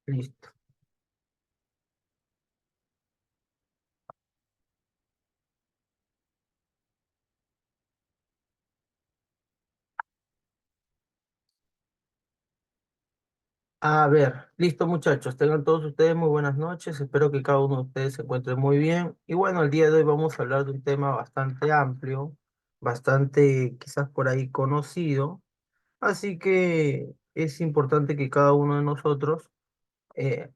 Listo. A ver, listo muchachos, tengan todos ustedes muy buenas noches, espero que cada uno de ustedes se encuentre muy bien. Y bueno, el día de hoy vamos a hablar de un tema bastante amplio, bastante quizás por ahí conocido, así que es importante que cada uno de nosotros eh,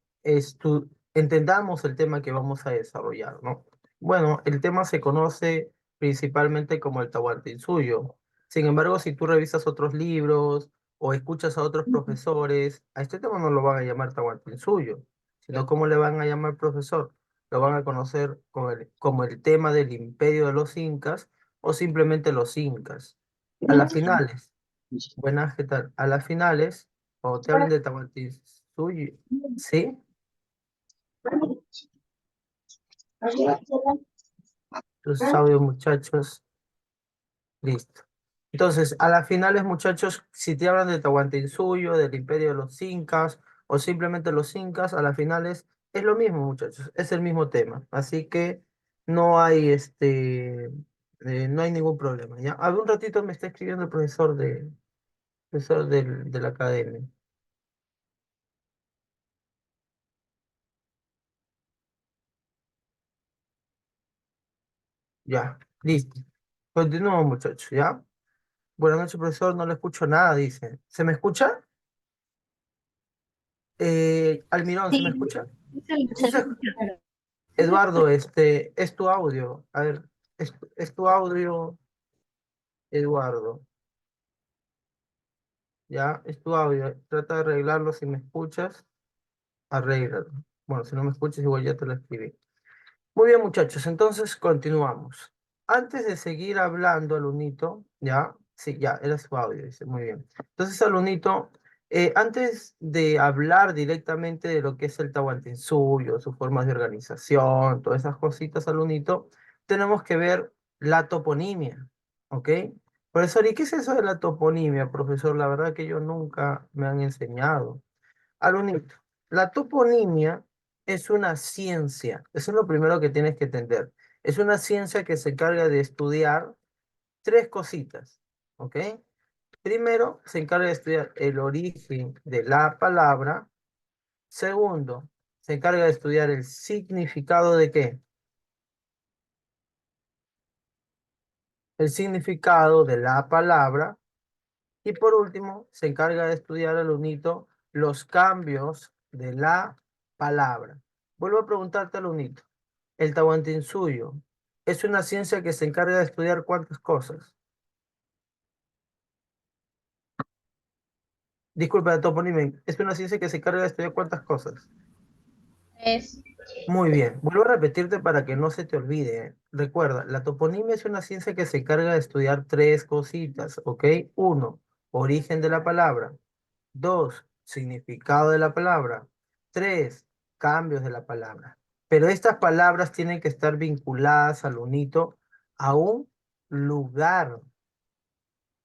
entendamos el tema que vamos a desarrollar, ¿no? Bueno, el tema se conoce principalmente como el Tahuantinsuyo. Sin embargo, si tú revisas otros libros o escuchas a otros profesores, a este tema no lo van a llamar Tahuantinsuyo, sino ¿cómo le van a llamar profesor? Lo van a conocer como el tema del imperio de los incas o simplemente los incas. A las finales, buenas, ¿qué tal? A las finales, cuando te hablen de Tahuantinsuyo, ¿sí? Los audios, muchachos. Listo. Entonces, a las finales, muchachos, si te hablan de Tahuantinsuyo, del imperio de los incas, o simplemente los incas, a las finales es lo mismo, muchachos. Es el mismo tema. Así que no hay no hay ningún problema. ¿Ya? A ver, un ratito me está escribiendo el profesor de la academia. Ya, listo. Continuamos, muchachos, ¿ya? Buenas noches, profesor. No le escucho nada, dice. ¿Se me escucha? Almirón, ¿se me Sí, escucha? se Sí, escucha. Eduardo, es tu audio. A ver, es tu audio, Eduardo. Ya, es tu audio. Trata de arreglarlo si me escuchas. Arréglalo. Bueno, si no me escuchas, igual ya te lo escribí. Muy bien, muchachos, entonces continuamos. Antes de seguir hablando, Alunito, ¿ya? Sí, ya, era su audio, dice, muy bien. Entonces, Alunito, antes de hablar directamente de lo que es el Tahuantinsuyo, sus formas de organización, todas esas cositas, Alunito, tenemos que ver la toponimia, ¿ok? Profesor, ¿y qué es eso de la toponimia, profesor? La verdad que yo nunca me han enseñado. Alunito, la toponimia es una ciencia, eso es lo primero que tienes que entender. Es una ciencia que se encarga de estudiar tres cositas, ¿ok? Primero, se encarga de estudiar el origen de la palabra. Segundo, se encarga de estudiar el significado de qué. El significado de la palabra. Y por último, se encarga de estudiar al unito los cambios de la palabra. Vuelvo a preguntarte al unito. El Tahuantinsuyo es una ciencia que se encarga de estudiar cuántas cosas. Disculpa, la toponimia. Es una ciencia que se encarga de estudiar cuántas cosas. Es, Muy bien. Vuelvo a repetirte para que no se te olvide. Recuerda, la toponimia es una ciencia que se encarga de estudiar tres cositas, ¿ok? Uno, origen de la palabra. Dos, significado de la palabra. Tres, cambios de la palabra. Pero estas palabras tienen que estar vinculadas al unito a un lugar.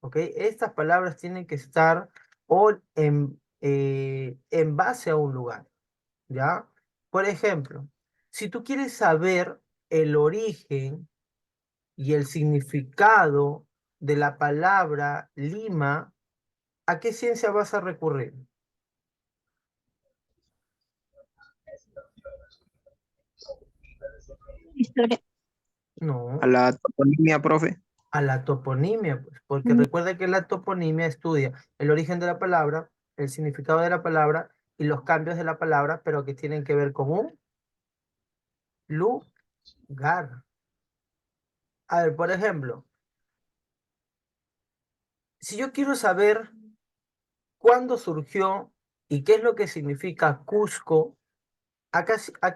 ¿Ok? Estas palabras tienen que estar en base a un lugar. ¿Ya? Por ejemplo, si tú quieres saber el origen y el significado de la palabra Lima, ¿a qué ciencia vas a recurrir? historia. No, A la toponimia, profe. a la toponimia, pues, porque Mm, recuerda que la toponimia estudia el origen de la palabra, el significado de la palabra y los cambios de la palabra, pero que tienen que ver con un lugar. A ver, por ejemplo, si yo quiero saber cuándo surgió y qué es lo que significa Cusco, ¿a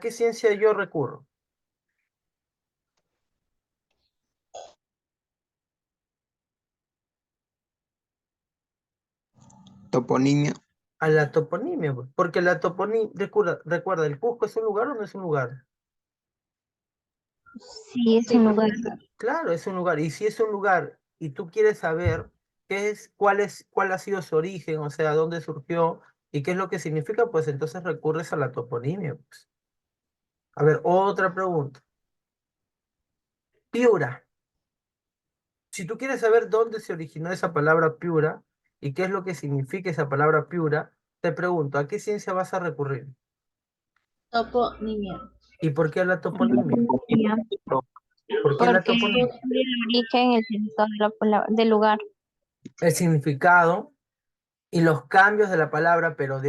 qué ciencia yo recurro? Toponimia. A la toponimia, pues, porque la toponimia, recuerda, ¿el Cusco es un lugar o no es un lugar? sí, es un lugar. Claro, es un lugar. Y si es un lugar y tú quieres saber cuál ha sido su origen, o sea, dónde surgió ¿Y qué es lo que significa? Pues entonces recurres a la toponimia, pues. A ver, otra pregunta. Piura. Si tú quieres saber dónde se originó esa palabra Piura y qué es lo que significa esa palabra Piura, te pregunto, ¿a qué ciencia vas a recurrir? Toponimia. ¿Y por qué a la toponimia? Toponimia. ¿Por qué la Porque toponimia? estudia el origen, el significado de la del lugar. El significado y los cambios de la palabra, pero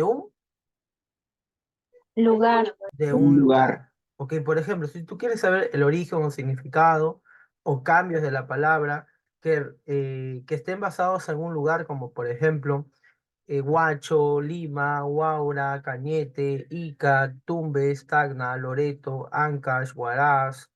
Lugar. de Un un lugar. lugar. Ok, por ejemplo, si tú quieres saber el origen o significado o cambios de la palabra que estén basados en un lugar, como por ejemplo Huacho, Lima, Huaura, Cañete, Ica, Tumbes, Tacna, Loreto, Ancash, Huaraz,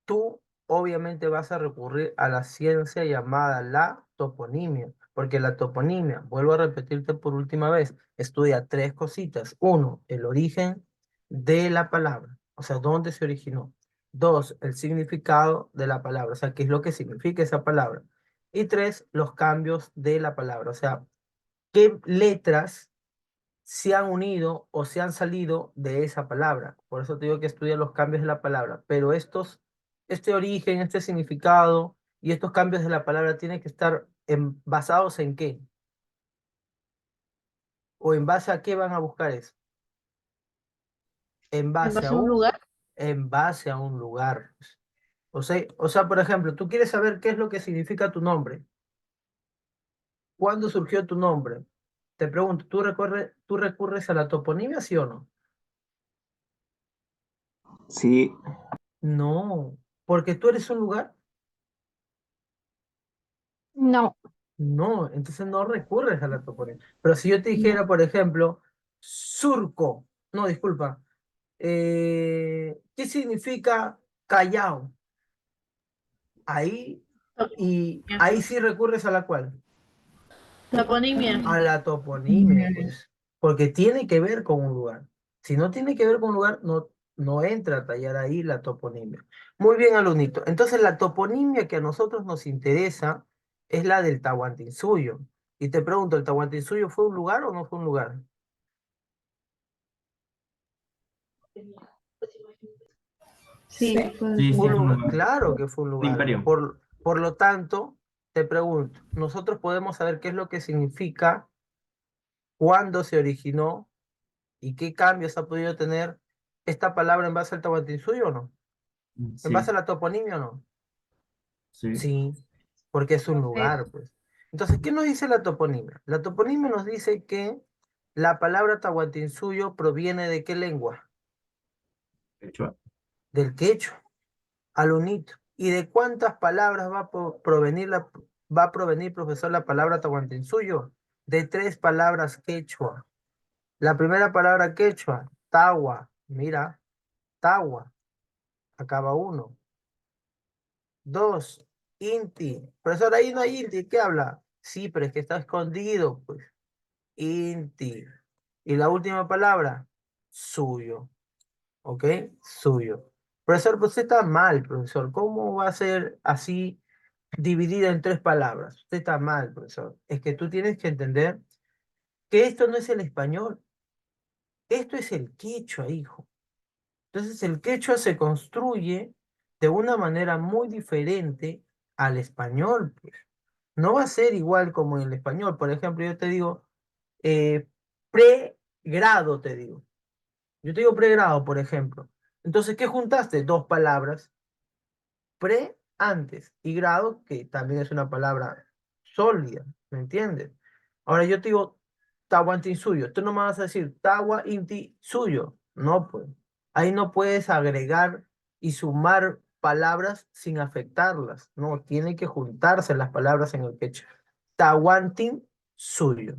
tú obviamente vas a recurrir a la ciencia llamada la toponimia, porque la toponimia, vuelvo a repetirte por última vez, estudia tres cositas. Uno, el origen de la palabra, o sea, dónde se originó. Dos, el significado de la palabra, o sea, qué es lo que significa esa palabra. Y tres, los cambios de la palabra, o sea, qué letras se han unido o se han salido de esa palabra. Por eso te digo que estudia los cambios de la palabra. Pero este origen, este significado y estos cambios de la palabra tienen que estar basados en qué. O en base a qué van a buscar eso. En En base base a a un lugar. en base a un lugar. O sea, por ejemplo, tú quieres saber qué es lo que significa tu nombre. ¿Cuándo surgió tu nombre? Te pregunto, ¿tú recurres a la toponimia, sí o no? Sí, No, porque tú eres un lugar. No. No, entonces no recurres a la toponimia. Pero si yo te No. dijera, por ejemplo, surco, no, disculpa, ¿qué significa Callao? Ahí, y Toponimia. ahí sí recurres a la cual, Toponimia. a la toponimia, pues, porque tiene que ver con un lugar. Si no tiene que ver con un lugar, no entra a tallar ahí la toponimia. Muy bien, alumnito. Entonces, la toponimia que a nosotros nos interesa es la del Tahuantinsuyo. Y te pregunto, ¿el Tahuantinsuyo fue un lugar o no fue un lugar? Sí, Sí, sí, Fue es un un lugar, lugar. claro que fue un Un lugar. imperio. Por lo tanto, te pregunto, nosotros podemos saber qué es lo que significa, cuándo se originó y qué cambios ha podido tener esta palabra en base al Tahuantinsuyo o no. ¿En base a Sí, la toponimia o no? sí. Sí, porque es un profe. lugar, pues. Entonces, ¿qué nos dice la toponimia? La toponimia nos dice que la palabra Tahuantinsuyo proviene de qué lengua? Quechua. Del quechua, alunito. ¿Y de cuántas palabras va a provenir, profesor, la palabra Tahuantinsuyo? De tres palabras quechua. La primera palabra quechua, Tawa, mira, Tawa, acaba uno. Dos, Inti. Profesor, ahí no hay Inti, ¿qué habla? Sí, pero es que está escondido, pues. Inti. Y la última palabra, suyo. ¿Ok? Suyo. Profesor, pues usted está mal, profesor. ¿Cómo va a ser así dividida en tres palabras? Usted está mal, profesor. Es que tú tienes que entender que esto no es el español. Esto es el quechua, hijo. Entonces el quechua se construye de una manera muy diferente al español, pues. No va a ser igual como en el español. Por ejemplo, yo te digo eh, pregrado, te digo. Yo te digo pregrado, por ejemplo. Entonces, ¿qué juntaste? Dos palabras, pre antes y grado, que también es una palabra sólida, ¿me entiendes? Ahora yo te digo suyo, tú no me vas a decir tawa inti suyo, no pues. Ahí no puedes agregar y sumar palabras sin afectarlas, no, tienen que juntarse las palabras en el quechua. Tahuantin suyo.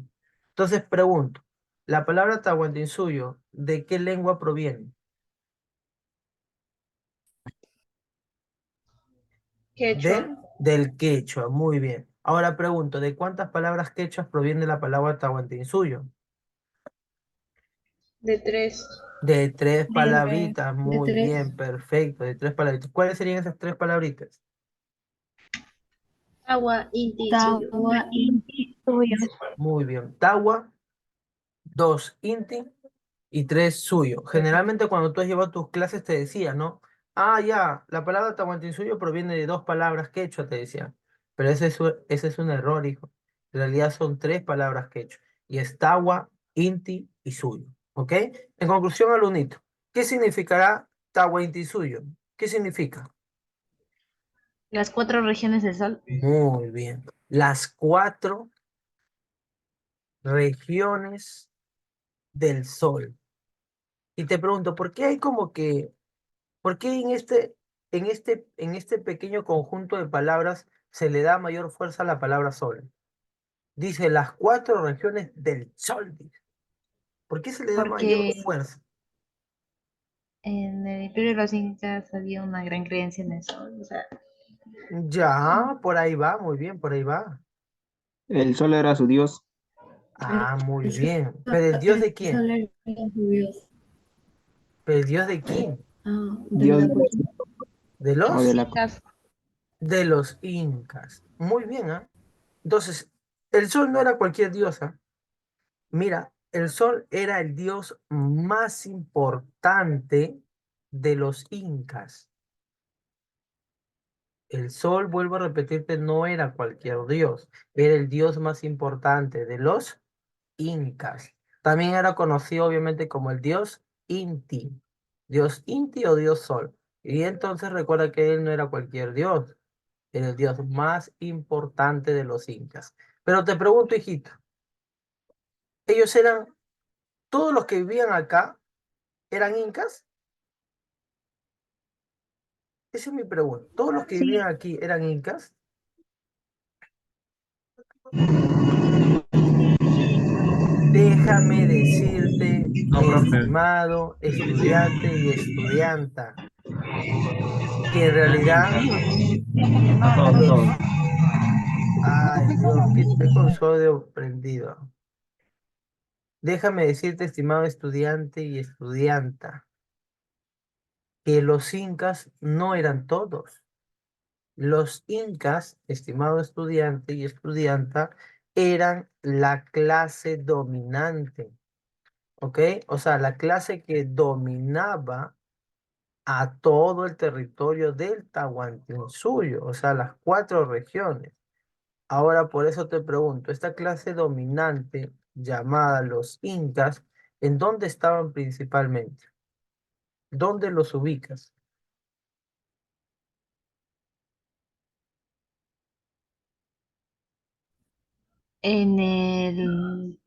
Entonces pregunto, la palabra tahuantin suyo, ¿de qué lengua proviene? Quechua. Del quechua, muy bien. Ahora pregunto, ¿de cuántas palabras quechuas proviene la palabra tahuantinsuyo? De tres. De tres Tres. palabritas, De muy tres. bien, perfecto, de tres palabritas. ¿Cuáles serían esas tres palabritas? Agua, inti, suyo. Tawa, inti, suyo. Muy bien. Tawa, 2 Inti y 3 Suyo. Generalmente cuando tú has llevado tus clases te decía, ¿no? Ah, ya, la palabra Tahuantinsuyo proviene de 2 palabras quechua, te decía. Pero ese es un error, hijo. En realidad son 3 palabras quechua. Y es Tawa, Inti y Suyo. ¿Ok? En conclusión, alumnito, ¿qué significará Tahuantinsuyo? ¿Qué significa? Las 4 regiones del sol. Muy bien. Las 4 regiones del sol. Y te pregunto, ¿por qué hay como que, por qué en este pequeño conjunto de palabras se le da mayor fuerza a la palabra sol? Dice las 4 regiones del sol. Dice. ¿Por qué se le da mayor Porque fuerza? en el Imperio de los Incas había una gran creencia en el sol. O sea, Ya, por ahí va, muy bien, por ahí va. El sol era su dios. Ah, muy el sol, bien. ¿Pero el dios de el sol quién? era su dios. ¿Pero el dios de quién? De Dios la de los, ¿De o de los? la, Incas. De los incas. Muy bien, ¿ah? Entonces, el sol no era cualquier diosa. Mira, el sol era el dios más importante de los incas. El sol, vuelvo a repetirte, no era cualquier dios, era el dios más importante de los incas. También era conocido obviamente como el dios Inti o dios sol. Y entonces recuerda que él no era cualquier dios, era el dios más importante de los incas. Pero te pregunto, hijito, ellos eran, todos los que vivían acá, ¿eran incas? Esa es mi pregunta. ¿Todos los que vivían Sí, aquí eran incas? Déjame decirte, No, mi profe. estimado estudiante y estudianta, que en realidad A todos, a todos. los... Ay, Dios, ¿qué está con su audio prendido? Déjame decirte, estimado estudiante y estudianta, que los incas no eran todos. Los incas, estimado estudiante y estudianta, eran la clase dominante. ¿Ok? O sea, la clase que dominaba a todo el territorio del Tahuantinsuyo, o sea, las 4 regiones. Ahora, por eso te pregunto, esta clase dominante llamada los incas, ¿en dónde estaban principalmente? ¿Dónde los ubicas? en el,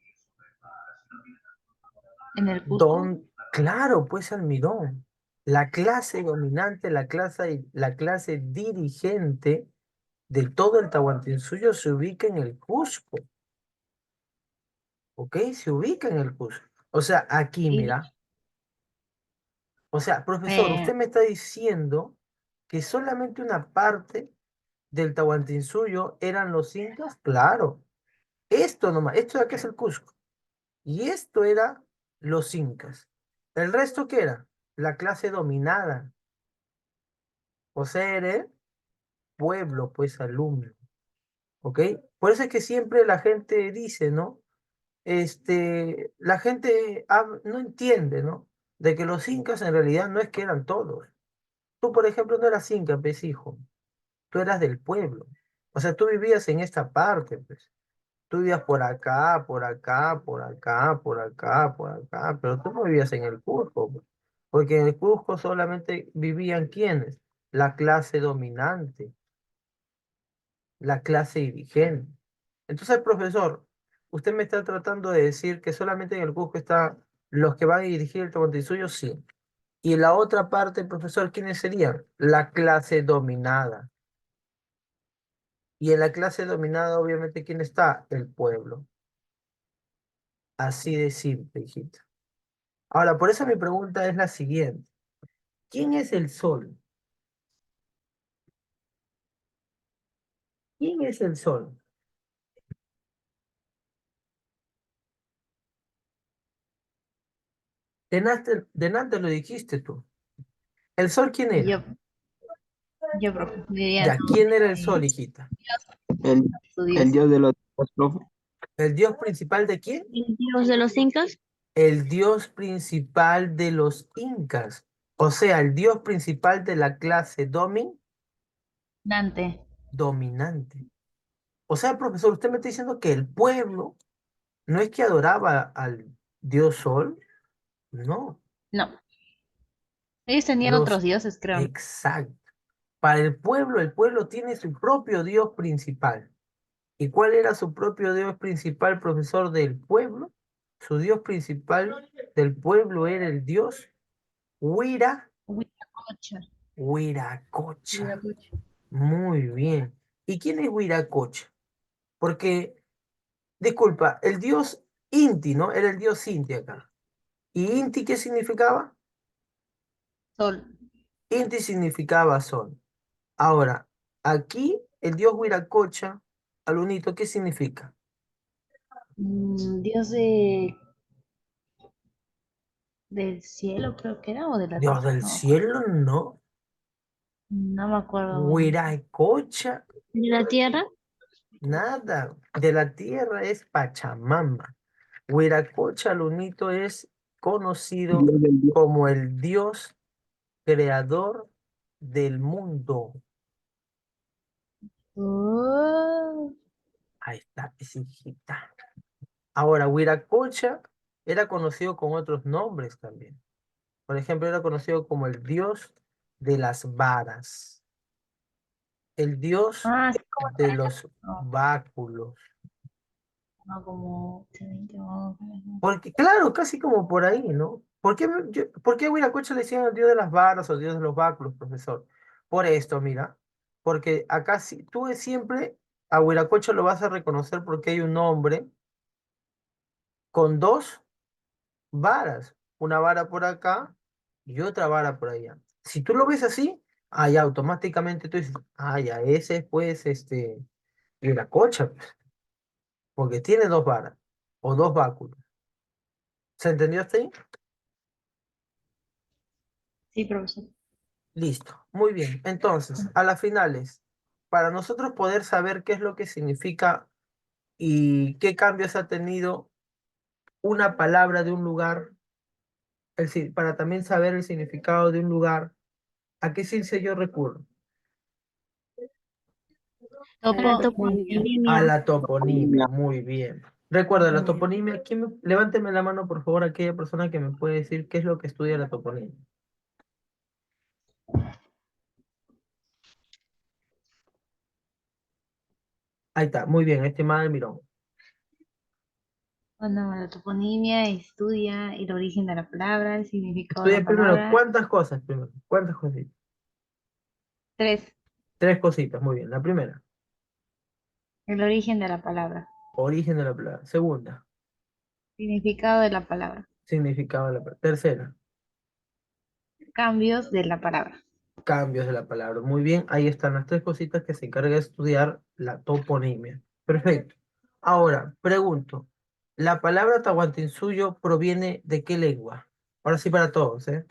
en el Cusco. Claro, pues almidón. La clase dominante, la clase dirigente de todo el Tahuantinsuyo se ubica en el Cusco. ¿Ok? Se ubica en el Cusco. O sea, aquí, Y, mira. O sea, profesor, eh, usted me está diciendo que solamente una parte del Tahuantinsuyo eran los incas. Claro. Esto nomás, esto de aquí es el Cusco. Y esto era los incas. ¿El resto qué era? La clase dominada. O sea, era el pueblo, pues, alumno. ¿Ok? Por eso es que siempre la gente dice, ¿no? La gente no entiende, ¿no? De que los incas en realidad no es que eran todos. Tú, por ejemplo, no eras inca, pues, hijo. Tú eras del pueblo. O sea, tú vivías en esta parte, pues. Tú vivías por acá, por acá, por acá, por acá, por acá, pero tú no vivías en el Cusco, pues. Porque en el Cusco solamente vivían ¿quiénes? La clase dominante, la clase dirigente. Entonces, profesor, usted me está tratando de decir que solamente en el Cusco están los que van a dirigir el Tahuantinsuyo, sí. Y la otra parte, profesor, ¿quiénes serían? La clase dominada. Y en la clase dominada, obviamente, ¿quién está? El pueblo. Así de simple, hijita. Ahora, por eso mi pregunta es la siguiente. ¿Quién es el sol? ¿Quién es el sol? Delante lo dijiste tú. ¿El sol quién y era? yo, diría Ya, ¿quién era el sol, eh, hijita? el, su el dios. dios de los dioses, profe. ¿El dios principal de quién? ¿El dios de los incas? El dios principal de los incas. O sea, el dios principal de la clase Dante. dominante. O sea, profesor, usted me está diciendo que el pueblo no es que adoraba al dios sol, no. No. Ellos tenían otros Los, dioses, creo. exacto. Para el pueblo tiene su propio dios principal. ¿Y cuál era su propio dios principal, profesor, del pueblo? Su dios principal del pueblo era el dios Huiracocha. Huiracocha. Huiracocha. Muy bien. ¿Y quién es Huiracocha? Porque, disculpa, el dios Inti, ¿no? Era el dios Inti acá. ¿Y Inti qué significaba? Sol. Inti significaba sol. Ahora, aquí el dios Huiracocha, Alunito, ¿qué significa? Dios del cielo, creo que era, o de la Dios tierra. del No me acuerdo. cielo, no. No me acuerdo muy bien. Huiracocha, ¿De la tierra? nada. De la tierra es Pachamama. Huiracocha, Alunito, es conocido Dios del Dios. como el dios creador del mundo. Oh, Ahí está, es hijita. Ahora, Huiracocha era conocido con otros nombres también. Por ejemplo, era conocido como el dios de las varas, el dios ah, sí, como de los no, báculos. no, como no, Porque, claro, casi como por ahí, ¿no? ¿Por qué a Huiracocha le decían el dios de las varas o dios de los báculos, profesor? Por esto, mira. Porque acá tú siempre a Huiracocha lo vas a reconocer porque hay un hombre con dos varas, una vara por acá y otra vara por allá. Si tú lo ves así, ya automáticamente tú dices, ya, ese es pues Viracocha, pues, porque tiene dos varas o dos báculos. ¿Se entendió hasta ahí? sí, profesor. Listo, muy bien. Entonces, a las finales, para nosotros poder saber qué es lo que significa y qué cambios ha tenido una palabra de un lugar, es decir, para también saber el significado de un lugar, ¿a qué ciencia yo recurro? La Topo, A toponimia. la toponimia, muy bien. Recuerda, la toponimia, levánteme la mano, por favor, aquella persona que me puede decir qué es lo que estudia la toponimia. Ahí está, muy bien, estimada Mirón. bueno, la toponimia estudia el origen de la palabra, el significado de la Estudia primero, palabra. ¿cuántas cosas primero? ¿Cuántas cositas? 3. Tres cositas, muy bien. La primera, El origen de la palabra. origen de la palabra. Segunda, Significado de la palabra. significado de la palabra. Tercera, Cambios de la palabra. cambios de la palabra. Muy bien, ahí están las tres cositas que se encarga de estudiar la toponimia. Perfecto. Ahora, pregunto, ¿la palabra Tahuantinsuyo proviene de qué lengua? Ahora sí para todos, ¿eh?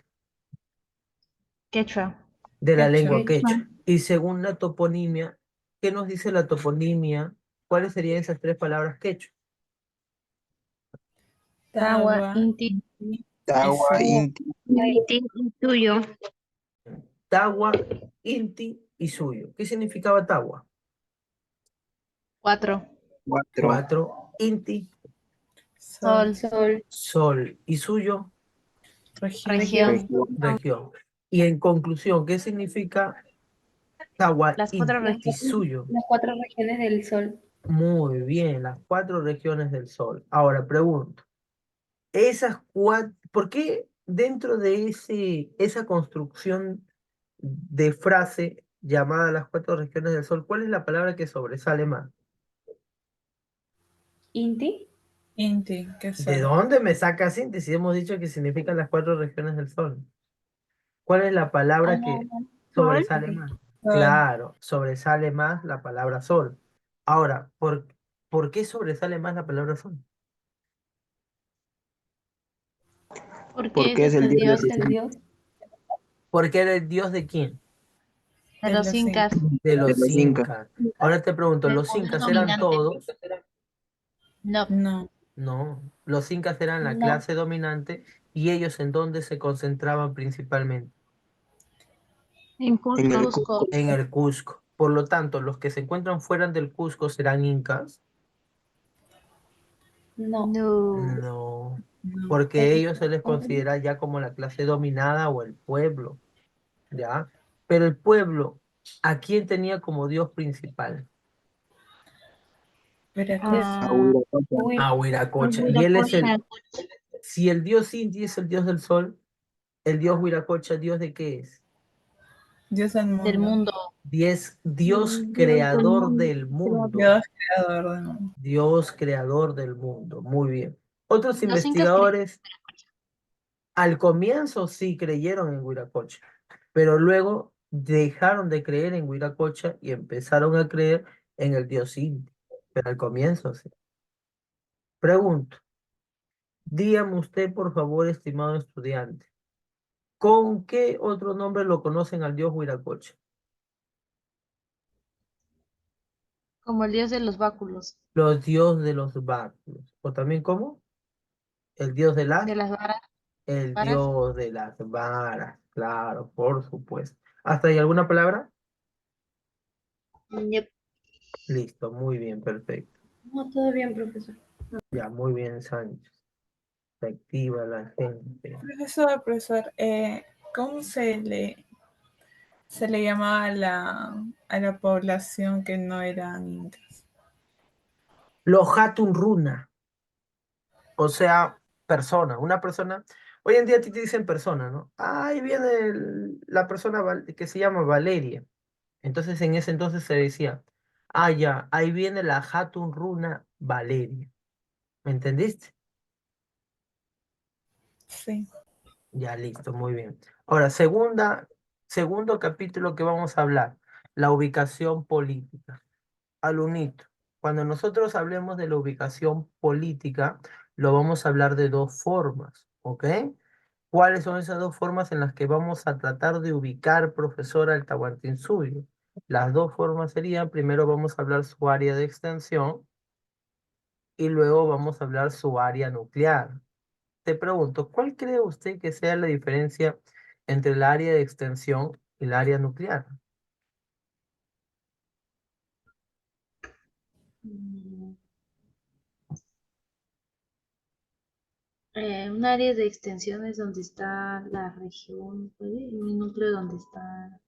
Quechua. De la lengua Quechua. quechua. Y según la toponimia, ¿qué nos dice la toponimia? ¿Cuáles serían esas tres palabras quechua? Tawa, Tawa, Inti. Tawa, Isu. Inti. Y tuyo. Tawa, Inti y Suyo. ¿Qué significaba Tawa? 4. Cuatro. Cuatro, Inti, Sol. Sol. Sol. Sol y Suyo, Región. Región. Región. región. Y en conclusión, ¿qué significa Tawa, Las 4 Inti y regiones. Suyo? Las 4 regiones del sol. Muy bien, las cuatro regiones del Sol. Ahora pregunto, ¿por qué dentro de esa construcción de frase llamada las cuatro regiones del Sol, cuál es la palabra que sobresale más? Inti. Inti, que ¿De sol. dónde me saca síntesis? Hemos dicho que significan las cuatro regiones del Sol. ¿Cuál es la palabra que Sol. sobresale más? Sol. Claro, sobresale más la palabra sol. Ahora, ¿por qué sobresale más la palabra sol? Porque Porque ese es es el el Dios de dios los incas. Porque era el dios de quién? de De los los incas, De De los los incas. incas. Ahora te pregunto, del ¿los poder incas eran dominante. todos? No. No. No, los incas eran la No. clase dominante y ellos en dónde se concentraban principalmente, En En el Cusco. Cusco. en el Cusco. Por lo tanto, los que se encuentran fuera del Cusco serán incas. No. No. No, No. porque ellos se les considera ya como la clase dominada o el pueblo, ¿ya? Pero el pueblo, ¿a quién tenía como Dios principal? Veracruz. Ah, A Huiracocha. Huir- A Huiracocha. Y él es Huiracocha. si el dios Inti es el dios del sol, el dios Huiracocha, ¿dios de qué es? Dios del Del mundo. mundo. Dios Dios del creador mundo. del mundo. Dios creador del mundo. Dios creador del mundo. Muy bien. Otros Los incas investigadores al comienzo sí creyeron en Huiracocha, pero luego dejaron de creer en Huiracocha y empezaron a creer en el dios Inti. Pero al comienzo sí. Pregunto, dígame usted, por favor, estimado estudiante, ¿con qué otro nombre lo conocen al dios Huiracocha? como el dios de los báculos, Los dios de los báculos. ¿O también cómo? El dios de de las varas. el varas. dios de las varas. Claro, por supuesto. ¿Hasta ahí alguna palabra? Yep. Listo, muy bien, perfecto. No, todo bien, profesor. Ya, muy bien, Sánchez. Se activa la gente. Profesor, ¿cómo se le llamaba a la población que no eran incas? Los Hatun Runa, o sea, persona, una persona. Hoy en día a ti te dicen persona, ¿no? Ahí viene la persona que se llama Valeria. Entonces en ese entonces se decía, ah, ya, ahí viene la Hatun Runa Valeria. ¿Me entendiste? Sí. Ya, listo, muy bien. Ahora, segundo capítulo que vamos a hablar, la ubicación política. Alumnito, cuando nosotros hablemos de la ubicación política, lo vamos a hablar de dos formas, ¿ok? ¿Cuáles son esas dos formas en las que vamos a tratar de ubicar, profesor, al Tahuantinsuyo? Las dos formas serían, primero vamos a hablar su área de extensión y luego vamos a hablar su área nuclear. Te pregunto, ¿cuál cree usted que sea la diferencia entre el área de extensión y el área nuclear? Mm, un área de extensiones donde está la región, ¿puede? Y un núcleo donde está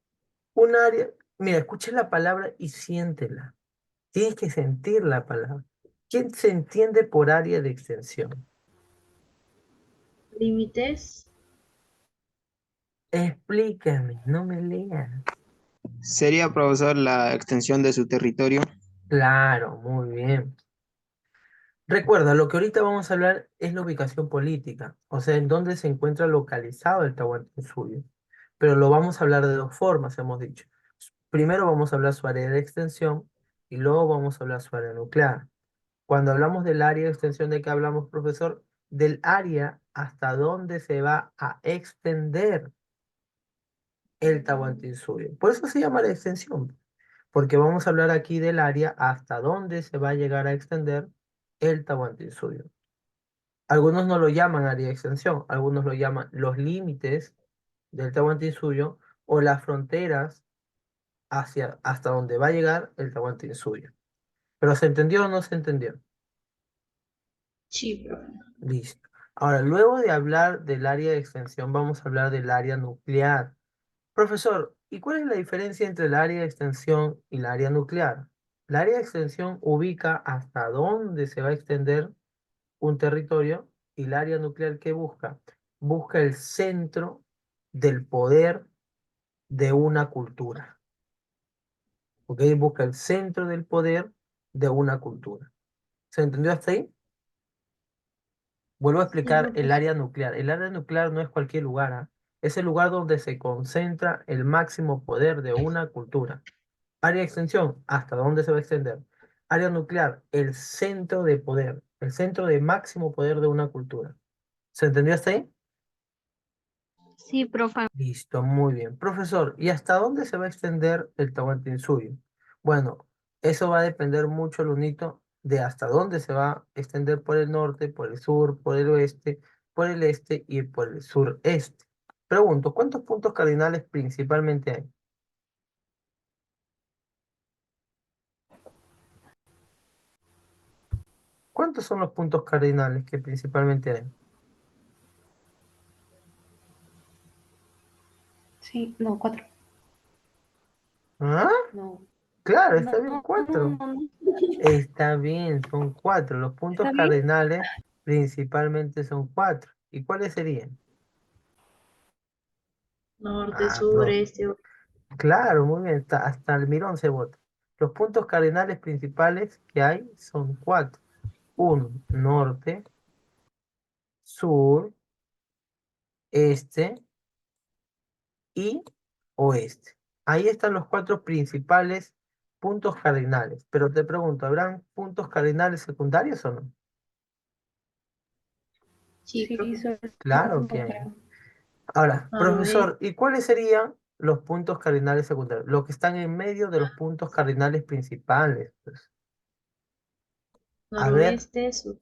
Un área, mira, escucha la palabra y siéntela. Tienes que sentir la palabra. ¿Quién se entiende por área de extensión? límites. Explícame, no me leas. ¿Sería, profesor, la extensión de su territorio? Claro, muy bien. Recuerda, lo que ahorita vamos a hablar es la ubicación política, o sea, en dónde se encuentra localizado el Tahuantinsuyo. Pero lo vamos a hablar de dos formas, hemos dicho. Primero vamos a hablar su área de extensión y luego vamos a hablar su área nuclear. Cuando hablamos del área de extensión, ¿de qué hablamos, profesor? Del área hasta dónde se va a extender el Tahuantinsuyo. Por eso se llama la extensión, porque vamos a hablar aquí del área hasta dónde se va a llegar a extender el Tahuantinsuyo. Algunos no lo llaman área de extensión, algunos lo llaman los límites del Tahuantinsuyo o las fronteras hasta donde va a llegar el Tahuantinsuyo. ¿Pero se entendió o no se entendió? Sí, profe. Listo. Ahora, luego de hablar del área de extensión, vamos a hablar del área nuclear. Profesor, ¿y cuál es la diferencia entre el área de extensión y el área nuclear? El área de extensión ubica hasta dónde se va a extender un territorio y el área nuclear, ¿qué busca? Busca el centro del poder de una cultura. ¿Ok? Busca el centro del poder de una cultura. ¿Se entendió hasta ahí? Vuelvo a Sí, explicar profe. el área nuclear. El área nuclear no es cualquier lugar, ¿ah? Es el lugar donde se concentra el máximo poder de una cultura. Área de extensión, ¿hasta dónde se va a extender? Área nuclear, el centro de poder, el centro de máximo poder de una cultura. ¿Se entendió hasta ahí? Sí, profe. Listo, muy bien. Profesor, ¿y hasta dónde se va a extender el Tahuantinsuyo? Bueno, eso va a depender mucho, Lunito, de hasta dónde se va a extender por el norte, por el sur, por el oeste, por el este y por el sureste. Pregunto, ¿cuántos puntos cardinales principalmente hay? ¿Cuántos son los puntos cardinales que principalmente hay? Sí, no, 4. ¿Ah? No. Claro, está No, bien, no, 4. no, no. Está bien, son 4. Los puntos ¿Está bien? cardinales principalmente son 4. ¿Y cuáles serían? Norte, Ah, sur, no. este, Claro, muy bien, hasta el mirón se vota. Los puntos cardinales principales que hay son 4. Uno, norte, sur, este y oeste. Ahí están los 4 principales puntos cardinales. Pero te pregunto, ¿habrán puntos cardinales secundarios o no? sí, Sí, profe. solo Claro que uno, hay. creo. Ahora, Noroeste, profesor, ¿y cuáles serían los puntos cardinales secundarios? Los que están en medio de los puntos cardinales principales. Pues. A ver, noroeste, sur,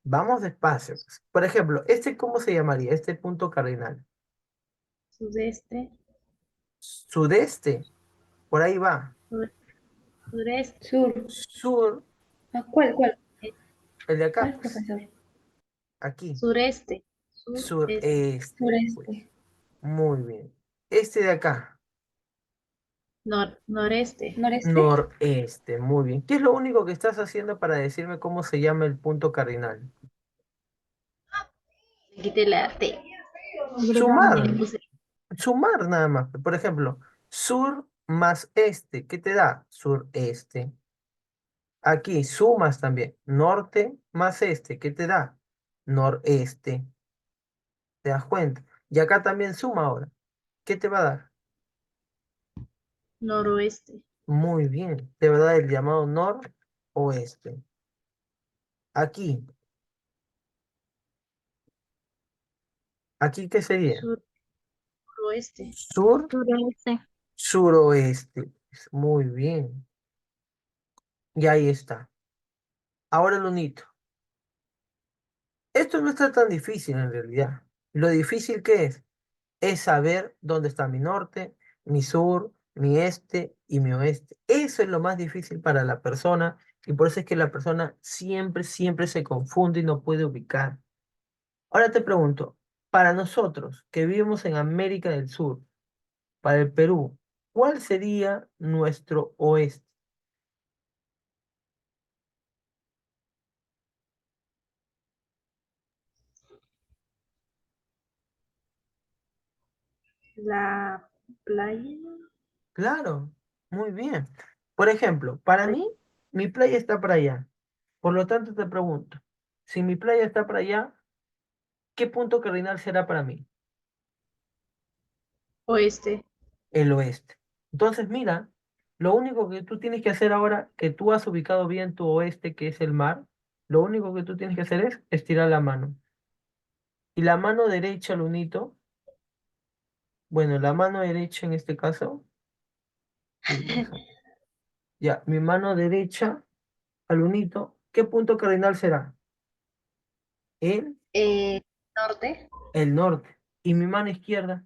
vamos despacio, pues. Por ejemplo, ¿este cómo se llamaría? Este punto cardinal. sudeste, Sudeste, por ahí va. sur- sureste, Sur. Sur, Ah, ¿cuál? el de acá, ¿Cuál, pues. profesor? Aquí. sureste, sureste, Sureste, pues. Sureste. Muy bien. Este de acá. noreste. Noreste. Noreste, muy bien. ¿Qué es lo único que estás haciendo para decirme cómo se llama el punto cardinal? Le quité la T. Sumar. Agregando. Le puse Sumar nada más. Por ejemplo, sur más este. ¿Qué te da? Sureste. Aquí sumas también. Norte más este. ¿Qué te da? Noreste. ¿Te das cuenta? Y acá también suma ahora. ¿Qué te va a dar? noroeste, Muy bien. Te va a dar el llamado noroeste. Aquí. ¿Aquí qué sería? suroeste, Sur, Sureste. suroeste. Muy bien. Y ahí está. Ahora lo unito. Esto no está tan difícil en realidad. Lo difícil que es saber dónde está mi norte, mi sur, mi este y mi oeste. Eso es lo más difícil para la persona y por eso es que la persona siempre, siempre se confunde y no puede ubicar. Ahora te pregunto, para nosotros que vivimos en América del Sur, para el Perú, ¿cuál sería nuestro oeste? la playa, Claro, muy bien. Por ejemplo, para mar, mí, mi playa está para allá. Por lo tanto, te pregunto, si mi playa está para allá, ¿qué punto cardinal será para mí? oeste, El oeste. Entonces, mira, lo único que tú tienes que hacer ahora, que tú has ubicado bien tu oeste, que es el mar, lo único que tú tienes que hacer es estirar la mano. Y la mano derecha, Lunito, bueno, la mano derecha en este caso, uy, ya, mi mano derecha, Lunito, ¿qué punto cardinal será? El, eh, norte, el norte. Y mi mano izquierda,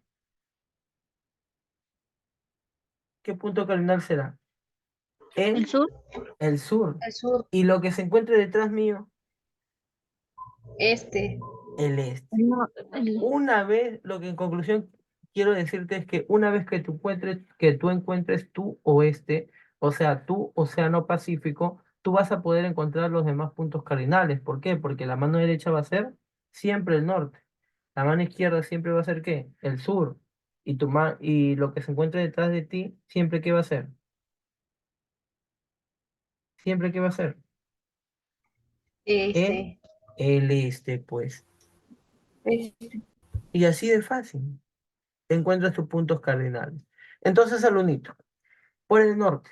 ¿qué punto cardinal será? El El, sur. el sur. el sur, Y lo que se encuentre detrás mío, este, el este. El Una vez, lo que en conclusión quiero decirte es que una vez que tú encuentres tu oeste, o sea, tu océano Pacífico, tú vas a poder encontrar los demás puntos cardinales. ¿Por qué? Porque la mano derecha va a ser siempre el norte. La mano izquierda siempre va a ser ¿qué? El sur. Y lo que se encuentre detrás de ti, siempre ¿qué va a ser? Siempre ¿qué va a ser? El, este, el este, pues. Este. Y así de fácil. Encuentras tus puntos cardinales. Entonces, Alunito, por el norte.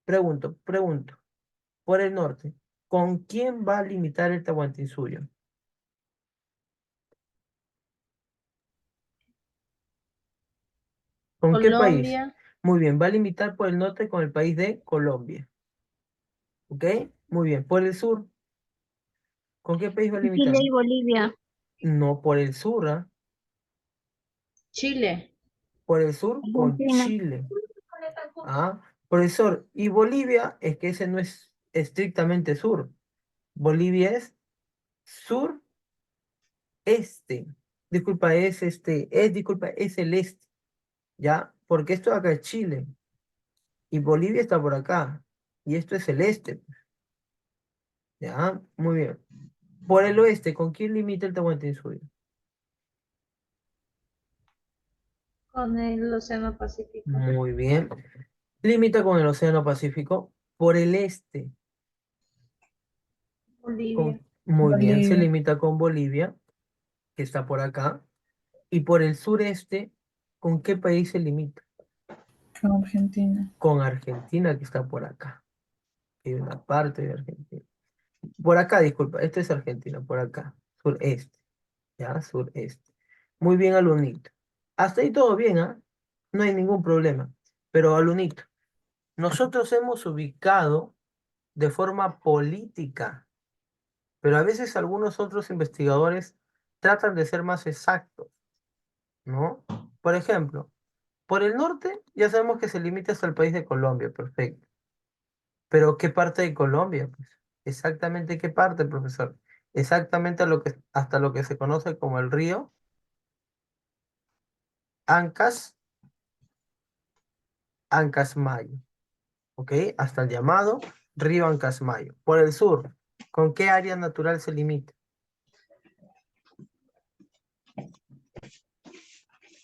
Pregunto, por el norte, ¿con quién va a limitar el Tahuantinsuyo? ¿Con qué país? Colombia, Muy bien, va a limitar por el norte con el país de Colombia. ¿Ok? Muy bien. Por el sur, ¿con qué país va a limitar? Chile y Bolivia. No, por el sur, ¿ah? Chile. Por el sur con Argentina. Chile. ¿Ah? Profesor, y Bolivia es que ese no es estrictamente sur. Bolivia es sureste. Disculpa, disculpa, es el este. ¿Ya? Porque esto acá es Chile. Y Bolivia está por acá. Y esto es el este. ¿Ya? Muy bien. Por el oeste, ¿con quién limita el Tahuantinsuyo? Con el Océano Pacífico. Muy bien. Limita con el Océano Pacífico. Por el este, Bolivia. muy bien, se Bolivia. limita con Bolivia, que está por acá. Y por el sureste, ¿con qué país se limita? Con Argentina. Con Argentina, que está por acá. Hay una parte de Argentina. Por acá, disculpa, esto es Argentina, por acá. Sureste. ¿Ya? Sureste. Muy bien, alumnito. Hasta ahí todo bien, ¿ah? No hay ningún problema. Pero, alumnito, nosotros hemos ubicado de forma política, pero a veces algunos otros investigadores tratan de ser más exactos, ¿no? Por ejemplo, por el norte ya sabemos que se limita hasta el país de Colombia, perfecto. Pero ¿qué parte de Colombia? Pues, exactamente qué parte, profesor. Exactamente hasta lo que se conoce como el río Ancas, Ancasmayo, ¿ok? Hasta el llamado río Ancasmayo. Por el sur, ¿con qué área natural se limita?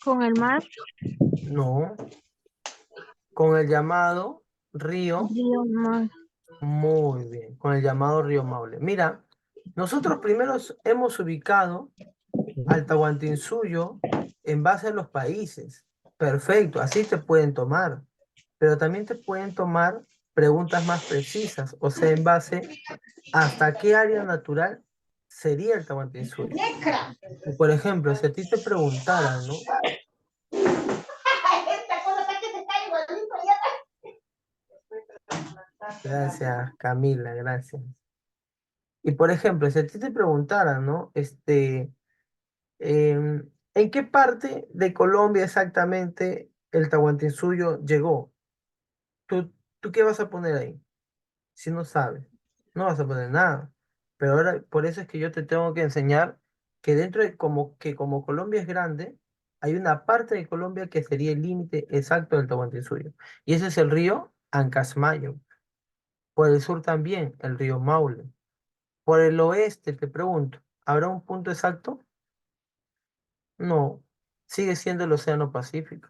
Con el mar. No, con el llamado río, Río Mar. muy bien, con el llamado río Maule. Mira, nosotros primero hemos ubicado al Tahuantinsuyo en base a los países. Perfecto, así te pueden tomar, pero también te pueden tomar preguntas más precisas, o sea, en base hasta qué área natural sería el Tahuantinsuyo. Y por ejemplo, si a ti te preguntaran, ¿no? Gracias, Camila, gracias. Y por ejemplo, si a ti te preguntaran, ¿no? ¿En qué parte de Colombia exactamente el Tahuantinsuyo llegó? ¿Tú qué vas a poner ahí? Si no sabes, no vas a poner nada. Pero ahora, por eso es que yo te tengo que enseñar que dentro de como Colombia es grande, hay una parte de Colombia que sería el límite exacto del Tahuantinsuyo. Y ese es el río Ancasmayo. Por el sur también, el río Maule. Por el oeste, te pregunto, ¿habrá un punto exacto? No, sigue siendo el Océano Pacífico.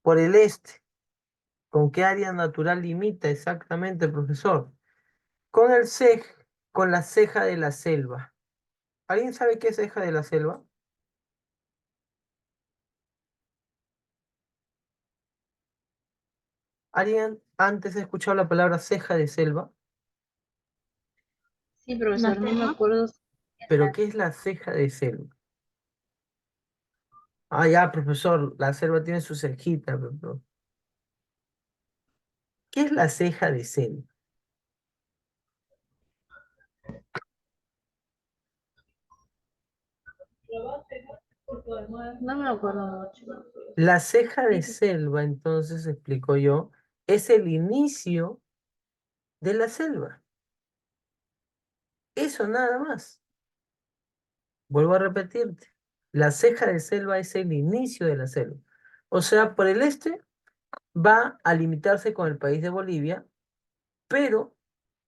Por el este, ¿con qué área natural limita exactamente, profesor? Con el con la ceja de la selva. ¿Alguien sabe qué es ceja de la selva? ¿Alguien antes ha escuchado la palabra ceja de selva? Sí, La profesor, no me selva. acuerdo. ¿Pero qué es la ceja de selva? Ah, ya, profesor, la selva tiene su cejita, profesor. ¿Qué es la ceja de selva? No me acuerdo mucho. La ceja de Sí, selva, entonces explico yo, es el inicio de la selva. Eso nada más. Vuelvo a repetirte. La ceja de selva es el inicio de la selva. O sea, por el este va a limitarse con el país de Bolivia, pero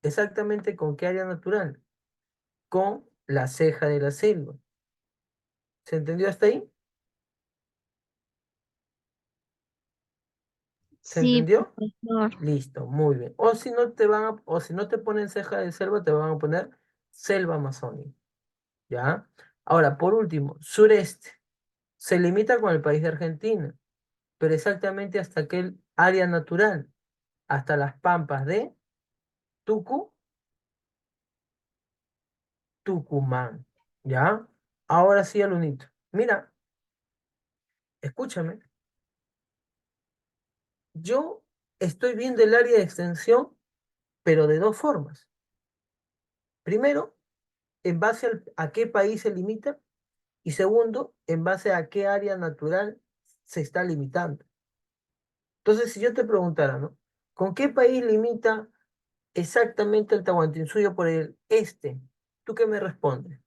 exactamente con qué área natural, con la ceja de la selva. ¿Se entendió hasta ahí? ¿Se Sí, entendió? profesor. Listo, muy bien. O si no te ponen ceja de selva, te van a poner selva amazónica. ¿Ya? Ahora, por último, sureste. Se limita con el país de Argentina, pero exactamente hasta aquel área natural, hasta las pampas de Tucumán. ¿Ya? Ahora sí, alumnito. Mira, escúchame. Yo estoy viendo el área de extensión, pero de dos formas. Primero, en base a qué país se limita. Y segundo, en base a qué área natural se está limitando. Entonces, si yo te preguntara, ¿no? ¿Con qué país limita exactamente el Tahuantinsuyo por el este? ¿Tú qué me respondes?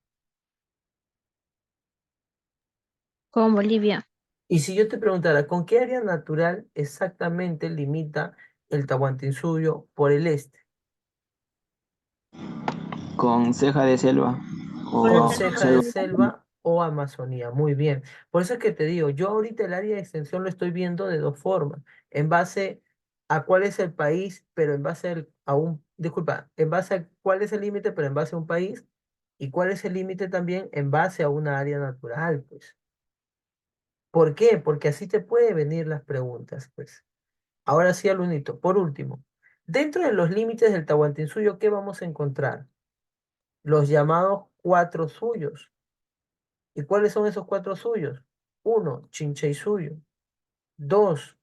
Con Bolivia. Y si yo te preguntara, ¿con qué área natural exactamente limita el Tahuantinsuyo por el este? Con ceja de selva Por la Con o ceja de selva. selva o Amazonía. Muy bien. Por eso es que te digo, yo ahorita el área de extensión lo estoy viendo de dos formas. En base a cuál es el país, pero en base a un, disculpa, en base a cuál es el límite, pero en base a un país. Y cuál es el límite también en base a una área natural, pues. ¿Por qué? Porque así te pueden venir las preguntas, pues. Ahora sí, Alunito. Por último, dentro de los límites del Tahuantinsuyo, ¿qué vamos a encontrar? Los llamados cuatro suyos. ¿Y cuáles son esos cuatro suyos? Uno, Chinchaysuyo. Dos,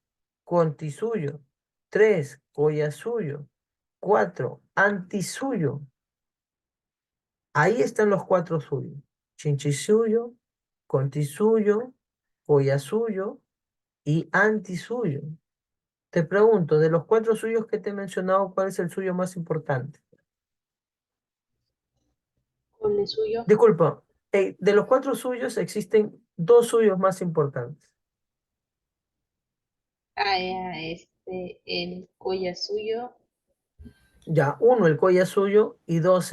Contisuyo. Tres, Collasuyo. Cuatro, Antisuyo. Ahí están los cuatro suyos. Chinchaysuyo, Contisuyo, Collasuyo y Antisuyo. Te pregunto, de los cuatro suyos que te he mencionado, ¿cuál es el suyo más importante? Con el suyo. Disculpa, de los cuatro suyos existen dos suyos más importantes. Ah, ya, el Collasuyo, Ya, uno, el Collasuyo y dos,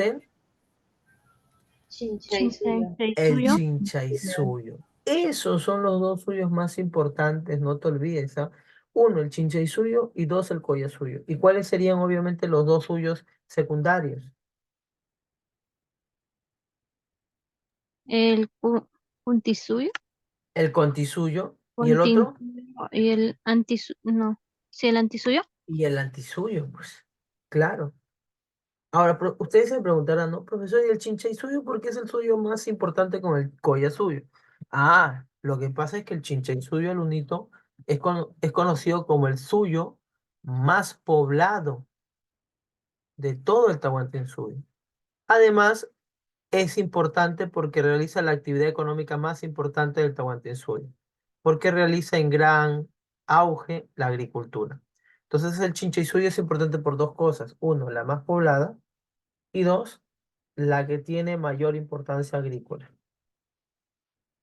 Chinchaysuyo. el Suyo. Chinchaysuyo. Esos son los dos suyos más importantes, no te olvides, ¿ah? Uno, el Chinchaysuyo y dos, el Collasuyo. ¿Y cuáles serían obviamente los dos suyos secundarios? El Puntisuyo. El Contisuyo y el Contin- otro, y el antisuyo. No. Sí, el antisuyo. y el Antisuyo, pues. Claro. Ahora, ustedes se preguntarán, ¿no? Profesor, ¿y el Chinchaysuyo por qué es el suyo más importante con el Collasuyo? Ah, lo que pasa es que el Chinchaysuyo, el unito, es conocido como el suyo más poblado de todo el Tahuantinsuyo. Además, es importante porque realiza la actividad económica más importante del Tahuantinsuyo, porque realiza en gran auge la agricultura. Entonces, el Chinchaysuyo es importante por dos cosas. Uno, la más poblada, y dos, la que tiene mayor importancia agrícola.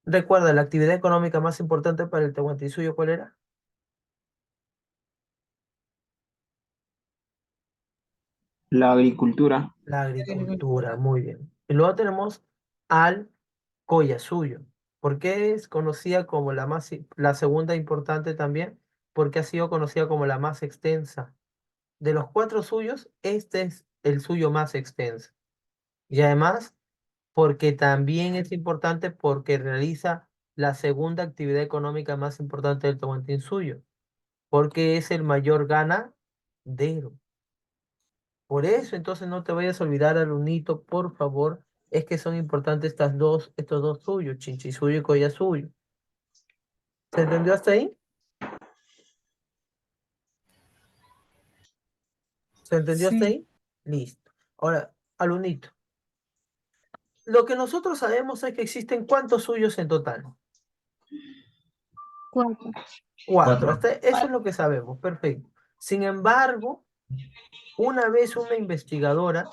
Recuerda, la actividad económica más importante para el Tahuantinsuyo, ¿cuál era? La agricultura. La agricultura, muy bien. Y luego tenemos al Collasuyo. ¿Por qué es conocida como la segunda importante también? Porque ha sido conocida como la más extensa. De los cuatro suyos, este es el suyo más extenso. Y además, porque también es importante porque realiza la segunda actividad económica más importante del Tahuantinsuyo, porque es el mayor ganadero. Por eso, entonces, no te vayas a olvidar, alumnito, por favor, es que son importantes estos dos suyos, Chinchisuyo y Collasuyo. ¿Se entendió hasta ahí? ¿Se entendió hasta Sí. ahí? Listo. Ahora, alumnito, lo que nosotros sabemos es que existen ¿cuántos suyos en total? Cuatro. Cuatro. Cuatro. Hasta eso es lo que sabemos. Perfecto. Sin embargo, una vez una investigadora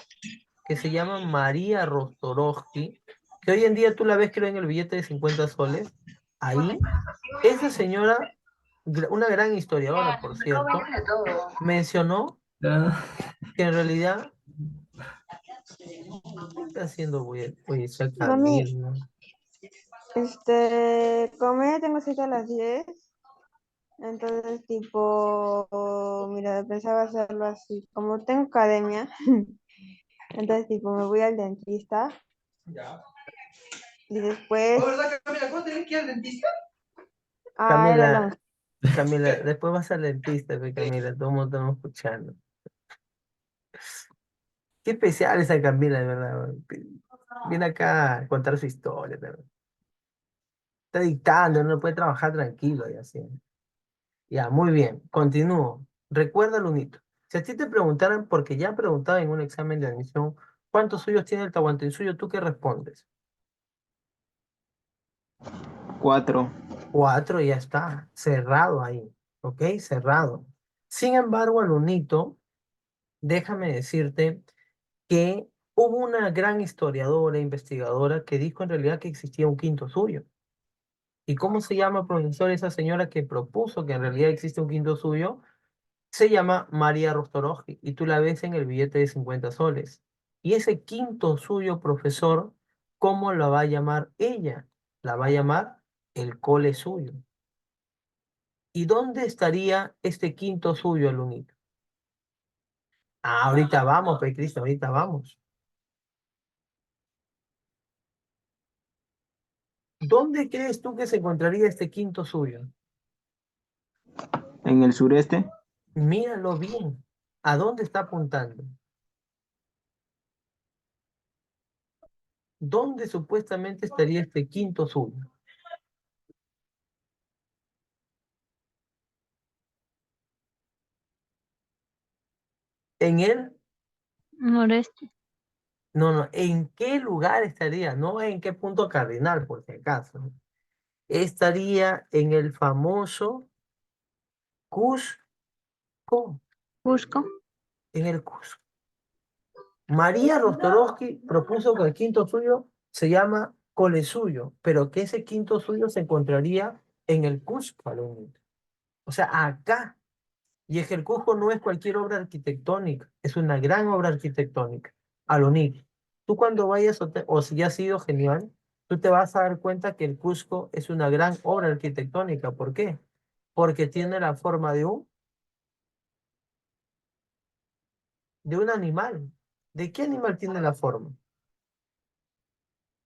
que se llama María Rostorowski, que hoy en día tú la ves, creo, en el billete de 50 soles, ahí, esa señora, una gran historiadora, por cierto, mencionó Ah, que en realidad, ¿qué está haciendo, oye, esa Mami, Camila? como ya tengo cita a las 10, entonces tipo, mira, pensaba hacerlo así, como tengo academia, entonces tipo me voy al dentista y después, ahora hablamos. Camila, Camila, después vas al dentista, pe, Camila, todo el mundo estamos escuchando. Qué especial esa Camila, de verdad. Viene acá a contar su historia, de verdad. Está dictando, no puede trabajar tranquilo y así. Ya, muy bien, continúo. Recuerda, Lunito, si a ti te preguntaran, porque ya preguntaba en un examen de admisión, ¿Cuántos suyos tiene el Tahuantinsuyo? ¿Tú qué respondes? 4. 4, ya está, cerrado ahí, ¿ok? Cerrado. Sin embargo, Alunito, déjame decirte que hubo una gran historiadora e investigadora que dijo en realidad que existía un quinto suyo. ¿Y cómo se llama, profesor, esa señora que propuso que en realidad existe un quinto suyo? Se llama María Rostorowski y tú la ves en el billete de 50 soles. Y ese quinto suyo, profesor, ¿cómo la va a llamar ella? La va a llamar el cole suyo. ¿Y dónde estaría este quinto suyo, alumnito? Ah, ahorita vamos, pues, Cristo, ahorita vamos. ¿Dónde crees tú que se encontraría este quinto suyo? En el sureste, Míralo bien. ¿A dónde está apuntando? ¿Dónde supuestamente estaría este quinto suyo? ¿En él? Noreste. No, no. ¿En qué lugar estaría? No en qué punto cardinal, por si acaso, ¿no? Estaría en el famoso Cusco. Cusco. En el Cusco. María Rostorowski propuso que el quinto suyo se llama Cole suyo, pero que ese quinto suyo se encontraría en el Cusco, alumnito. O sea, acá. Y es que el Cusco no es cualquier obra arquitectónica, es una gran obra arquitectónica. Alumnito, tú cuando vayas o si ya has sido genial, tú te vas a dar cuenta que el Cusco es una gran obra arquitectónica. ¿Por qué? Porque tiene la forma de un animal. ¿De qué animal tiene la forma?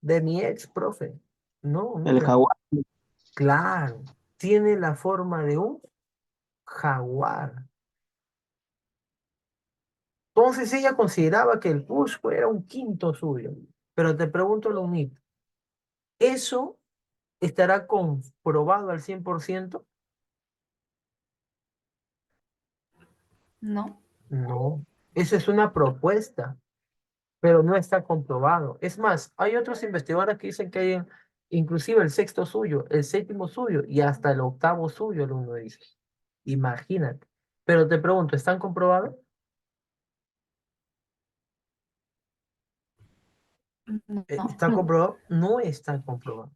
De mi ex profe. No, el mira. jaguar. Claro, tiene la forma de un jaguar. Entonces ella consideraba que el Cusco era un quinto suyo. Pero te pregunto lo único, ¿eso estará comprobado al 100%? No. No, esa es una propuesta, pero no está comprobado. Es más, hay otros investigadores que dicen que hay inclusive el sexto suyo, el séptimo suyo y hasta el octavo suyo, el uno dice. Imagínate. Pero te pregunto, ¿están comprobados? No. ¿Está comprobado? No está comprobado.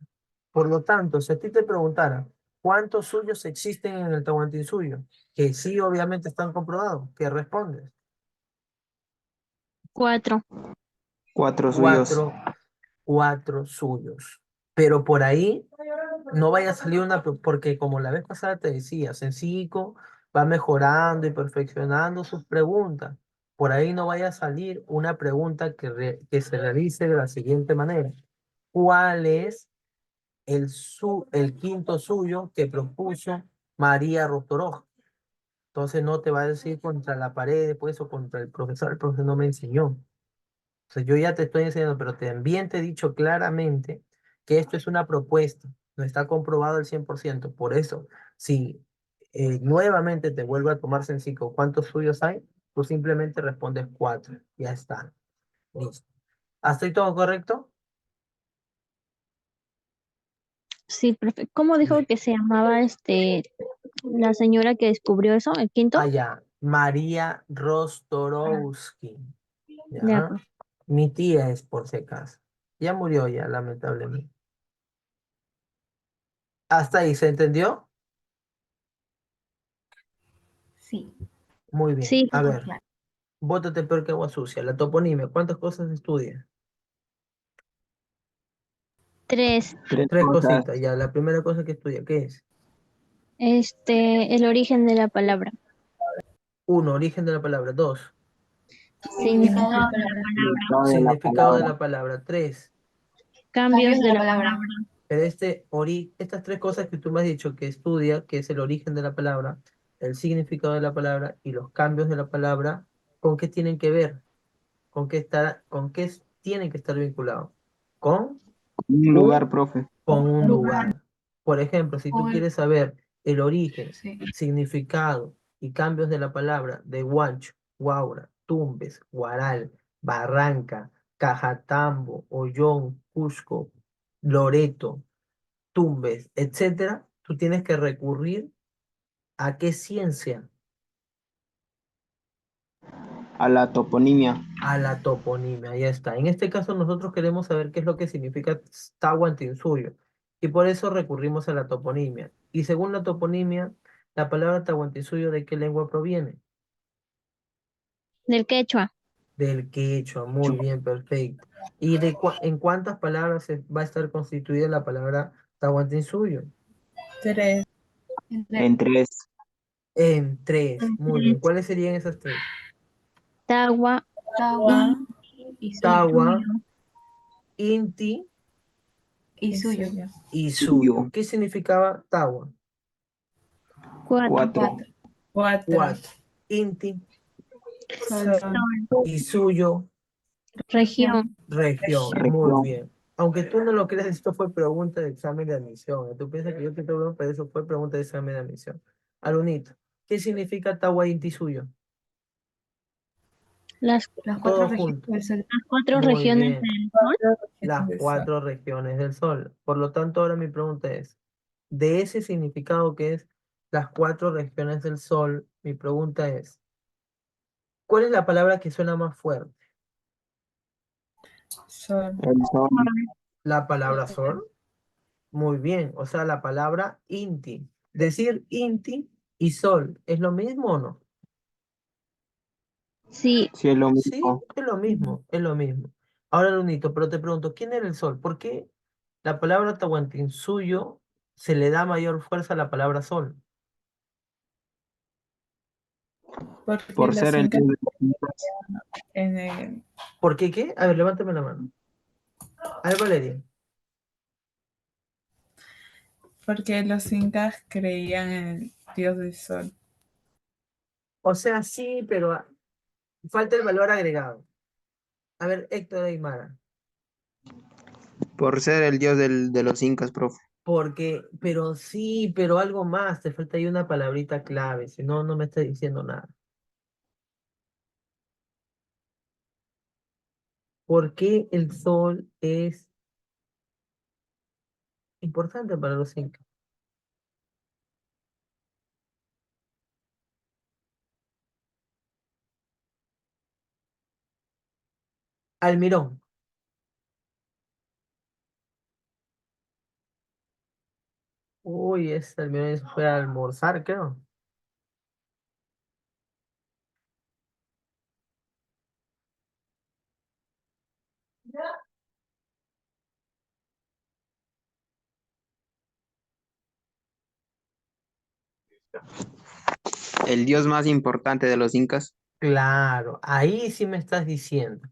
Por lo tanto, si a ti te preguntara cuántos suyos existen en el Tahuantinsuyo, que sí, obviamente están comprobados, ¿qué respondes? 4. 4 suyos. Cuatro, cuatro suyos. Pero por ahí no vaya a salir una, porque como la vez pasada te decía, Sencico va mejorando y perfeccionando sus preguntas. Por ahí no vaya a salir una pregunta que se realice de la siguiente manera. ¿Cuál es el quinto suyo que propuso María Rotoró? Entonces no te va a decir contra la pared después o contra el profesor no me enseñó. O sea, yo ya te estoy enseñando, pero también te he dicho claramente que esto es una propuesta, no está comprobado al 100%. Por eso, si nuevamente te vuelvo a tomar sencillo, ¿cuántos suyos hay? Tú simplemente respondes 4. Ya está. Listo. ¿Hasta ahí todo correcto? Sí, profe. ¿Cómo dijo Bien. que se llamaba la señora que descubrió eso, el quinto? Allá, María Rostorowski. Ya, ¿Ya? profe. Mi tía es por si acaso. Ya murió ya, lamentablemente. ¿Hasta ahí se entendió? Sí. Muy bien. Sí, A Todo ver, claro. bótate peor que agua sucia. La toponimia, ¿cuántas cosas estudia? 3. 3 Tres cosas. cositas. Ya, la primera cosa que estudia, ¿qué es? El origen de la palabra. Uno, origen de la palabra. Dos, Significado de la Significado de la palabra. palabra. Significado de la significado de palabra. la palabra. Tres, Cambios Cambios de de la la palabra. palabra. pero estas tres cosas que tú me has dicho que estudia, que es el origen de la palabra, el significado de la palabra y los cambios de la palabra, ¿con qué tienen que ver? ¿Con qué tienen que estar vinculados? Con Un un, lugar, profe. con un Lugar. lugar. Por ejemplo, si tú O el- quieres saber el origen, Sí. significado y cambios de la palabra de Huancho, Guaura, Tumbes, Guaral, Barranca, Cajatambo, Ollón, Cusco, Loreto, Tumbes, etcétera, tú tienes que recurrir ¿a qué ciencia? A la toponimia. A la toponimia, ya está. En este caso nosotros queremos saber qué es lo que significa Tahuantinsuyo y por eso recurrimos a la toponimia. Y según la toponimia, la palabra Tahuantinsuyo, ¿de qué lengua proviene? Del quechua. Del quechua, muy bien, perfecto. ¿Y en cuántas palabras va a estar constituida la palabra Tahuantinsuyo? 3. En 3. En tres, muy bien. Entonces, ¿Cuáles serían esas tres? Tagua, Agua Y suyo. Tawa, suyo, Inti Y y suyo. suyo. y Suyo. Suyo. ¿Qué significaba Tawa? cuatro, 4. 4. Cuatro. Inti Sol. Sol. y Suyo, región. región. Muy Región. bien. Aunque tú no lo creas, esto fue pregunta de examen de admisión. Tú piensas que yo te pregunto, pero eso fue pregunta de examen de admisión. Alunito, ¿qué significa Tawa, Inti y Suyo? Las, Las cuatro Todos regiones juntos. del sol. las cuatro Muy regiones bien. del sol. Las cuatro regiones del Sol. Por lo tanto, ahora mi pregunta es, de ese significado que es las cuatro regiones del Sol, mi pregunta es, ¿cuál es la palabra que suena más fuerte? Sol. El sol. ¿La palabra Sol? Muy bien, o sea, la palabra Inti. Decir Inti y Sol, ¿es lo mismo o no? Sí, Sí, es lo Sí, mismo. es lo mismo, es lo mismo. Ahora, Lunito, pero te pregunto, ¿quién era el Sol? ¿Por qué la palabra Tahuantinsuyo se le da mayor fuerza a la palabra Sol? Porque Por los ser el incas dios de los incas. en el- ¿Por qué qué? A ver, levántame la mano. A ver, Valeria. porque los incas creían en el dios del sol. O sea, sí, pero falta el valor agregado. A ver, Héctor Aymara. Por ser el dios de los incas, profe. Porque, pero sí, pero algo más, te falta ahí una palabrita clave, si no, no me estás diciendo nada. ¿Por qué el sol es importante para los incas? Almirón. Uy, ese Almirón se fue a almorzar, creo. El dios más importante de los incas. Claro, ahí sí me estás diciendo.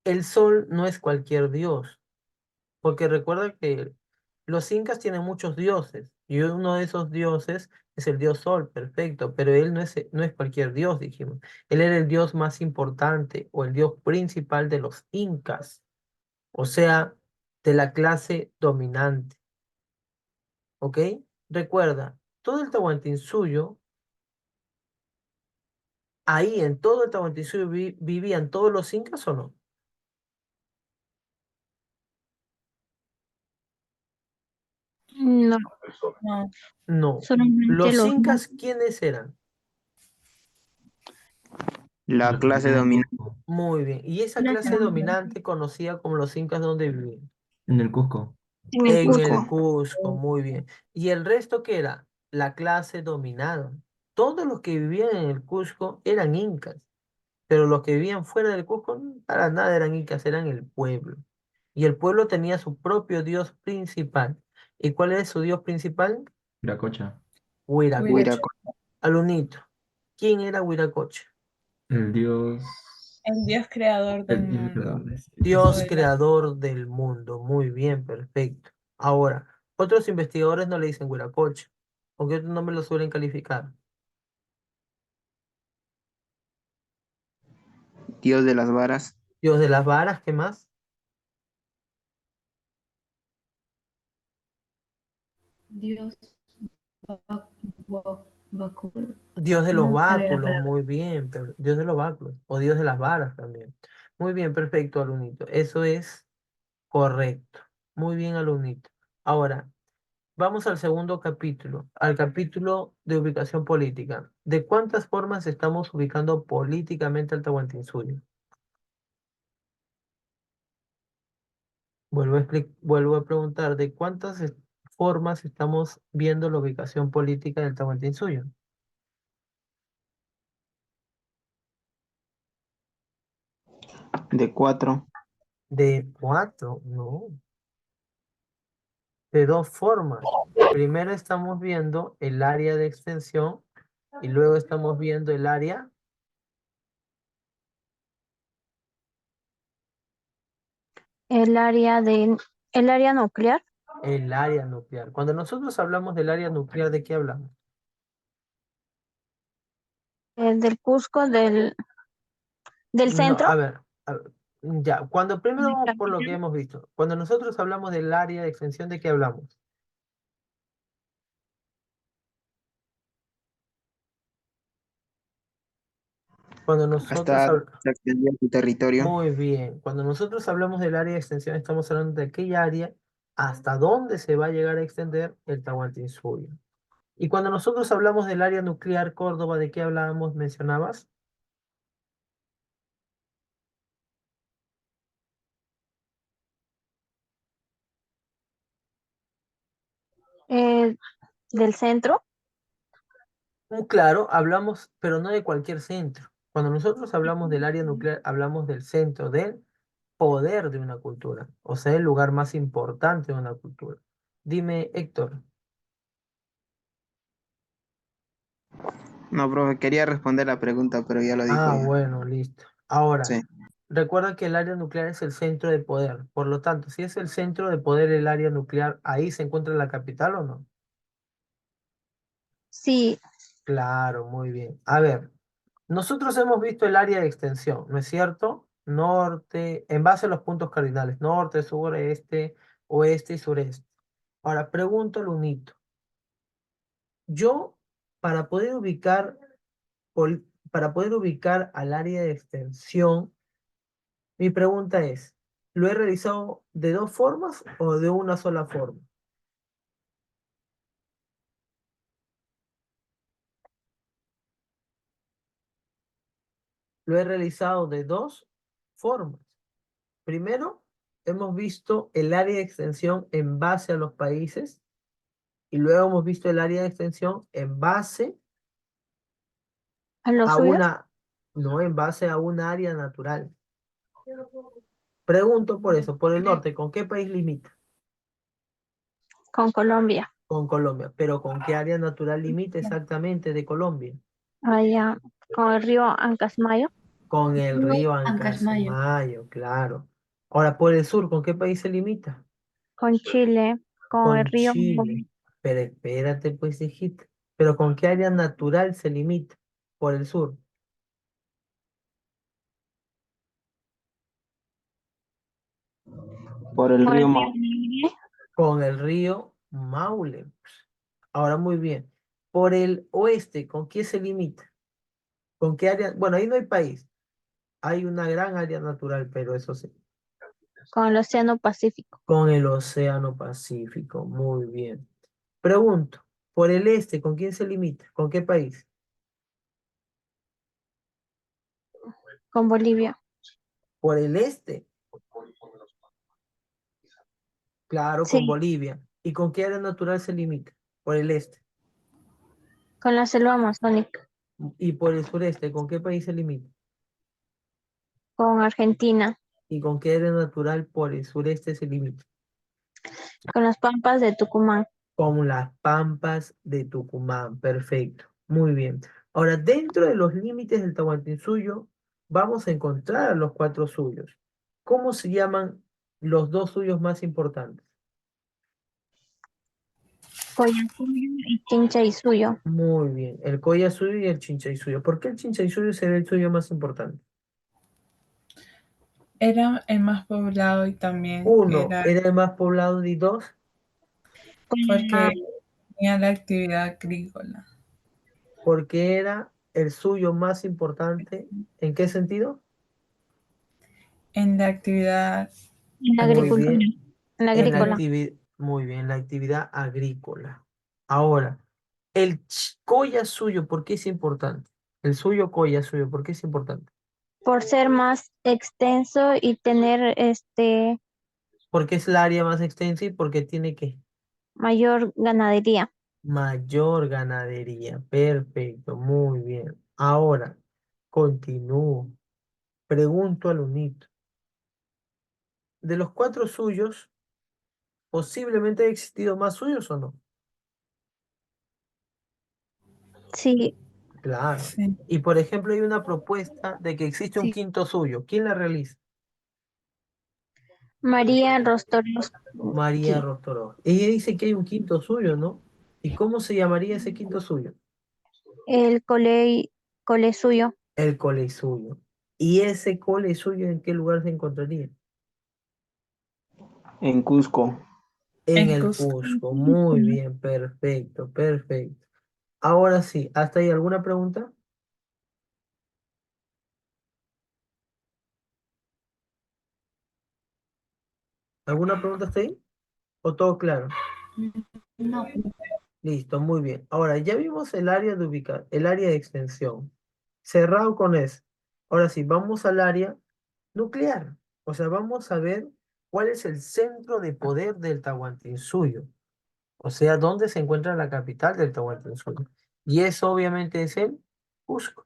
El sol no es cualquier dios. Porque recuerda que los incas tienen muchos dioses y uno de esos dioses es el dios Sol, perfecto, pero él no es cualquier dios, dijimos. Él era el dios más importante o el dios principal de los incas, o sea, de la clase dominante, ¿ok? Recuerda, todo el Tahuantinsuyo, ahí en todo el Tahuantinsuyo vivían todos los incas o no? no, No, No. solamente ¿Los los incas quiénes eran? La Los que clase vivían en dominante. Cusco. Muy bien. ¿Y esa clase dominante conocida como los incas dónde vivían? En el Cusco. en el En el Cusco. Cusco, muy bien. ¿Y el resto qué era? La clase dominada. Todos los que vivían en el Cusco eran incas, pero los que vivían fuera del Cusco para nada eran incas, eran el pueblo. Y el pueblo tenía su propio dios principal. ¿Y cuál es su dios principal? Viracocha. Huiracocha. Huiraco. Alunito. ¿Quién era Huiracocha? El dios. el dios creador del El mundo. creador. Sí. O Dios de la- creador del mundo. Muy bien, perfecto. Ahora, otros investigadores no le dicen Huiracocha, porque otro nombre lo suelen calificar. Dios de las varas. Dios de las varas, ¿qué más? Dios. Báculo. Dios de los No, a ver, báculos, espera. muy bien, pero Dios de los báculos, o Dios de las varas también. Muy bien, perfecto, alumnito. Eso es correcto. Muy bien, alumnito. Ahora, vamos al segundo capítulo, al capítulo de ubicación política. ¿De cuántas formas estamos ubicando políticamente al Tahuantinsuyo? Vuelvo a preguntar, ¿de cuántas formas estamos viendo la ubicación política del Tahuantinsuyo? De 4. De cuatro, no, de dos formas. Primero estamos viendo el área de extensión y luego estamos viendo El área nuclear el área nuclear. Cuando nosotros hablamos del área nuclear, ¿de qué hablamos? del Cusco, del No, centro, a ver, ya, cuando primero de vamos por lo que capital. hemos visto. Cuando nosotros hablamos del área de extensión, ¿de qué hablamos? Cuando nosotros Hasta hablamos... se extendía su territorio. Muy bien. Cuando nosotros hablamos del área de extensión, estamos hablando de aquella área hasta dónde se va a llegar a extender el Tahuantinsuyo. Y cuando nosotros hablamos del área nuclear Córdoba, ¿de qué hablábamos? ¿Mencionabas? eh, del centro, Claro, hablamos, pero no de cualquier centro. Cuando nosotros hablamos del área nuclear, hablamos del centro, del poder de una cultura, o sea, el lugar más importante de una cultura. Dime, Héctor. No, profe, quería responder la pregunta, pero ya lo dijo ya. Bueno, listo. Ahora, Sí, recuerda que el área nuclear es el centro de poder. Por lo tanto, si es el centro de poder el área nuclear, ¿ahí se encuentra la capital o no? sí, Claro, muy bien. A ver, nosotros hemos visto el área de extensión, ¿no es cierto? Norte, en base a los puntos cardinales, norte, sur, este, oeste y sureste. Ahora, pregunto al unito. Yo, para poder ubicar, para poder ubicar al área de extensión, mi pregunta es, ¿lo he realizado de dos formas o de una sola forma? Lo he realizado de dos formas. Primero, hemos visto el área de extensión en base a los países y luego hemos visto el área de extensión en base a los a suyos, no en base a un área natural. Pregunto por eso, por el norte, ¿con qué país limita? con Colombia, Con Colombia, pero ¿con qué área natural limita exactamente de Colombia? allá con el río Ancasmayo, Con el río Ancasmayo. Ancasmayo, claro. Ahora, por el sur, ¿con qué país se limita? con Chile, con el Con río, Chile. Pero espérate, pues, hijita. ¿Pero con qué área natural se limita? Por el sur. por el con el río río Mau. Maule, Con el río Maule. Ahora, muy bien. Por el oeste, ¿con qué se limita? ¿Con qué área? Bueno, ahí no hay país. Hay una gran área natural, pero eso sí. con el Océano Pacífico, Con el Océano Pacífico. Muy bien. Pregunto, por el este, ¿con quién se limita? ¿Con qué país? con Bolivia, Por el este, claro, con sí, Bolivia. ¿Y con qué área natural se limita? Por el este. con la selva amazónica, Y por el sureste, ¿con qué país se limita? con Argentina, ¿Y con qué área natural por el sureste se limita? con las pampas de Tucumán, Con las Pampas de Tucumán. Perfecto. Muy bien. Ahora, dentro de los límites del Tahuantinsuyo, vamos a encontrar a los cuatro suyos. ¿Cómo se llaman los dos suyos más importantes? Collasuyo y Chinchaysuyo, Muy bien. El Collasuyo y el Chinchaysuyo. ¿Por qué el Chinchaysuyo será el suyo más importante? Era el más poblado y también Uno, era era el más poblado y dos, con porque la, tenía la actividad agrícola. porque era el suyo más importante. ¿En qué sentido? En la actividad En la Muy agricultura, bien. en la En la agrícola. actividad, muy bien, la actividad agrícola. Ahora, el colla suyo, ¿por qué es importante? El suyo colla suyo, ¿por qué es importante? Por ser más extenso y tener Porque es el área más extensa y porque tiene que mayor ganadería. mayor ganadería. Perfecto, muy bien. Ahora, continúo. Pregunto al unito. De los cuatro suyos, posiblemente ha existido más suyos o no. Sí, Claro. sí. Y por ejemplo, hay una propuesta de que existe un Sí. quinto suyo. ¿Quién la realiza? María Rostoros, María Rostoró. Ella dice que hay un quinto suyo, ¿no? ¿Y cómo se llamaría ese quinto suyo? el cole suyo, El cole suyo. ¿Y ese cole suyo en qué lugar se encontraría? En Cusco. En En el Cusco. Cusco. Muy bien, perfecto, perfecto. Ahora sí, ¿hasta ahí alguna pregunta? ¿Alguna pregunta hasta ahí? ¿O todo claro? No. Listo, muy bien. Ahora, ya vimos el área de el área de extensión. Cerrado con eso. Ahora sí, vamos al área nuclear. O sea, vamos a ver cuál es el centro de poder del Tahuantinsuyo. O sea, dónde se encuentra la capital del Tahuantinsuyo. Y eso obviamente es el Cusco.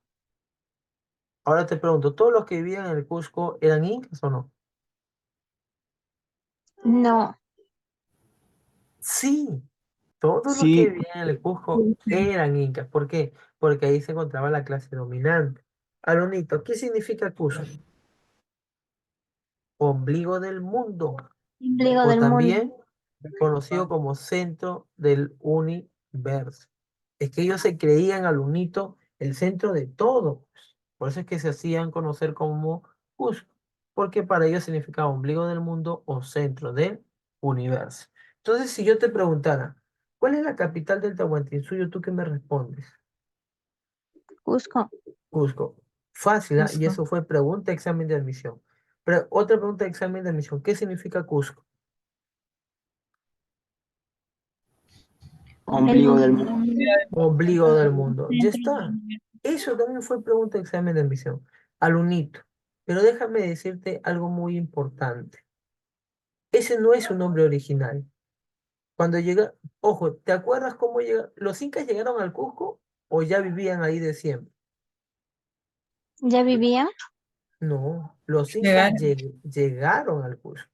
Ahora te pregunto, ¿todos los que vivían en el Cusco eran incas o no? no, Sí, todos los que Sí, vivían en el Cusco eran incas. ¿Por qué? Porque ahí se encontraba la clase dominante. Alonito, ¿qué significa Cusco? Ombligo del mundo. ombligo O del mundo. también conocido como centro del universo. Es que ellos se creían al unito el centro de todo. Por eso es que se hacían conocer como Cusco, porque para ellos significaba ombligo del mundo o centro del universo. Entonces, si yo te preguntara, ¿cuál es la capital del Tahuantinsuyo? ¿Tú qué me respondes? Cusco, Cusco. Fácil, ¿ah? Y Cusco. eso fue pregunta, examen de admisión. Pero otra pregunta de examen de admisión. ¿Qué significa Cusco? el ombligo del mundo. Ombligo del mundo. Ya centro del está. universo. Eso también fue pregunta de examen de admisión. Alunito. Pero déjame decirte algo muy importante. Ese no es un nombre original. Cuando llega, ojo, ¿te acuerdas cómo llega? ¿Los incas llegaron al Cusco o ya vivían ahí de siempre? ¿Ya vivía? No, los incas Llegaron. llegaron al Cusco.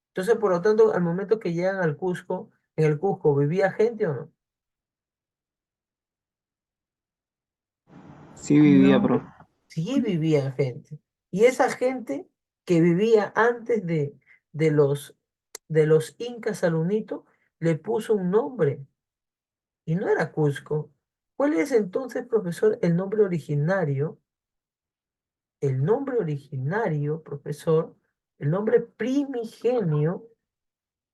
Entonces, por lo tanto, al momento que llegan al Cusco, ¿en el Cusco vivía gente o no? Sí vivía, No. bro. Sí vivía gente. Y esa gente que vivía antes de los, de los incas al Unito, le puso un nombre y no era Cusco. ¿Cuál es entonces, profesor, el nombre originario? El nombre originario, profesor, el nombre primigenio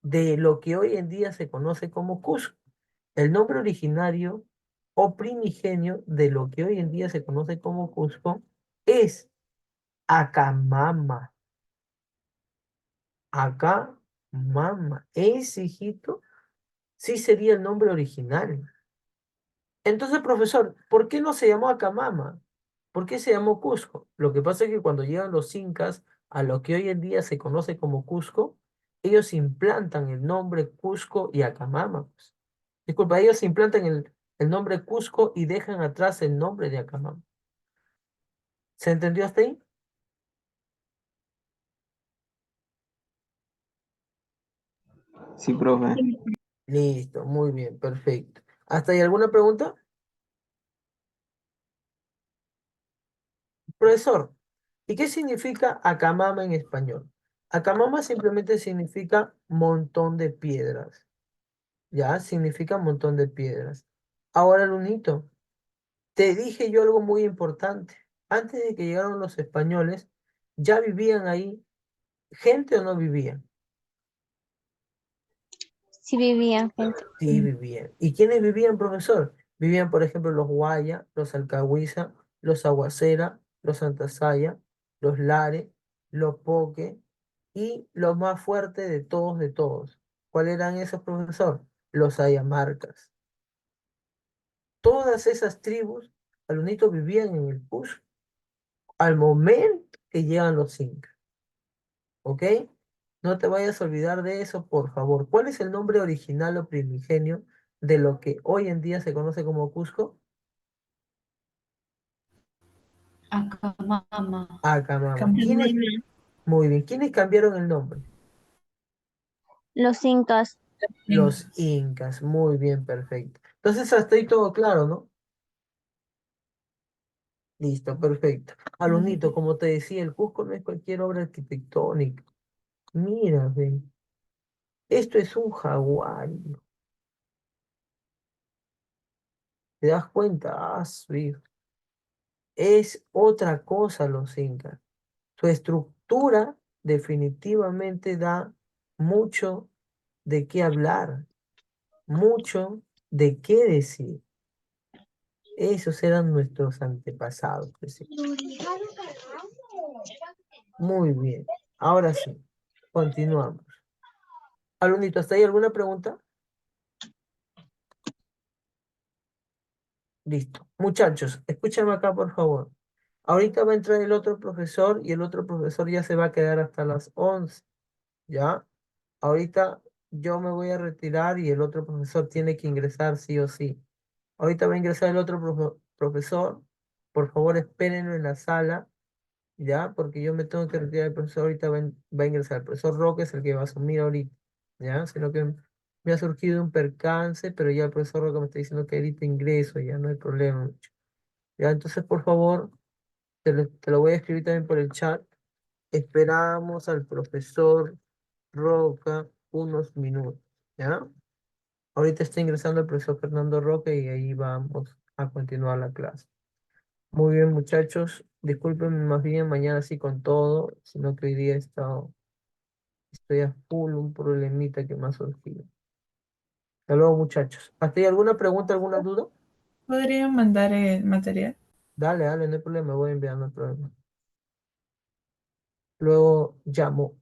de lo que hoy en día se conoce como Cusco. El nombre originario o primigenio de lo que hoy en día se conoce como Cusco es Acamama. Acá, mama, ese hijito sí sería el nombre original. Entonces, profesor, ¿por qué no se llamó Acamama? ¿Por qué se llamó Cusco? Lo que pasa es que cuando llegan los incas a lo que hoy en día se conoce como Cusco, ellos implantan el nombre Cusco y Acamama, pues. Disculpa, ellos implantan el nombre Cusco y dejan atrás el nombre de Acamama. ¿Se entendió hasta ahí? Sí, profe. Listo, muy bien, perfecto. ¿Hasta ahí alguna pregunta? Profesor, ¿y qué significa Acamama en español? Acamama simplemente significa montón de piedras. Ya, significa montón de piedras. Ahora, Lunito, te dije yo algo muy importante. Antes de que llegaron los españoles, ¿ya vivían ahí gente o no vivían? Sí vivían gente. Sí, vivían. ¿Y quiénes vivían, profesor? Vivían, por ejemplo, los Guaya, los Alcahuiza, los Aguacera, los Santasaya, los Lare, los Poke y los más fuertes de todos. ¿Cuáles eran esos, profesor? Los Ayamarcas. Todas esas tribus, alunitos, vivían en el Cusco al momento que llegan los incas. ¿Ok? No te vayas a olvidar de eso, por favor. ¿Cuál es el nombre original o primigenio de lo que hoy en día se conoce como Cusco? Acamama. Acamama. Camama. Muy bien. ¿Quiénes cambiaron el nombre? Los incas. Los incas. Muy bien, perfecto. Entonces, hasta ahí todo claro, ¿no? Listo, perfecto. Alunito, como te decía, el Cusco no es cualquier obra arquitectónica. Mira, ve. Esto es un jaguar. ¿Te das cuenta? Ah, su hijo. Es otra cosa los incas. Su estructura definitivamente da mucho de qué hablar, mucho de qué decir. Esos eran nuestros antepasados. Muy bien. Ahora sí, continuamos. Alunito, ¿hasta ahí alguna pregunta? Listo. Muchachos, escúchame acá, por favor. Ahorita va a entrar el otro profesor y el otro profesor ya se va a quedar hasta las 11, ¿ya? Ahorita yo me voy a retirar y el otro profesor tiene que ingresar sí o sí. Ahorita va a ingresar el otro profesor. Por favor, espérenlo en la sala, ¿ya? Porque yo me tengo que retirar. El profesor ahorita va a ingresar. El profesor Roque es el que va a asumir ahorita, ¿ya? Sino que me ha surgido un percance, pero ya el profesor Roque me está diciendo que ahorita ingreso, ya no hay problema. Ya, entonces, por favor, te lo voy a escribir también por el chat. Esperamos al profesor Roca unos minutos, ¿ya? Ahorita está ingresando el profesor Fernando Roque y ahí vamos a continuar la clase. Muy bien, muchachos. Disculpen más bien mañana sí con todo, sino que hoy día estoy a full, un problemita que me ha surgido. Hasta luego, muchachos. ¿Hasta ahí alguna pregunta, alguna duda? ¿Podrían mandar el material? Dale, no hay problema, voy enviando el problema. Luego llamo.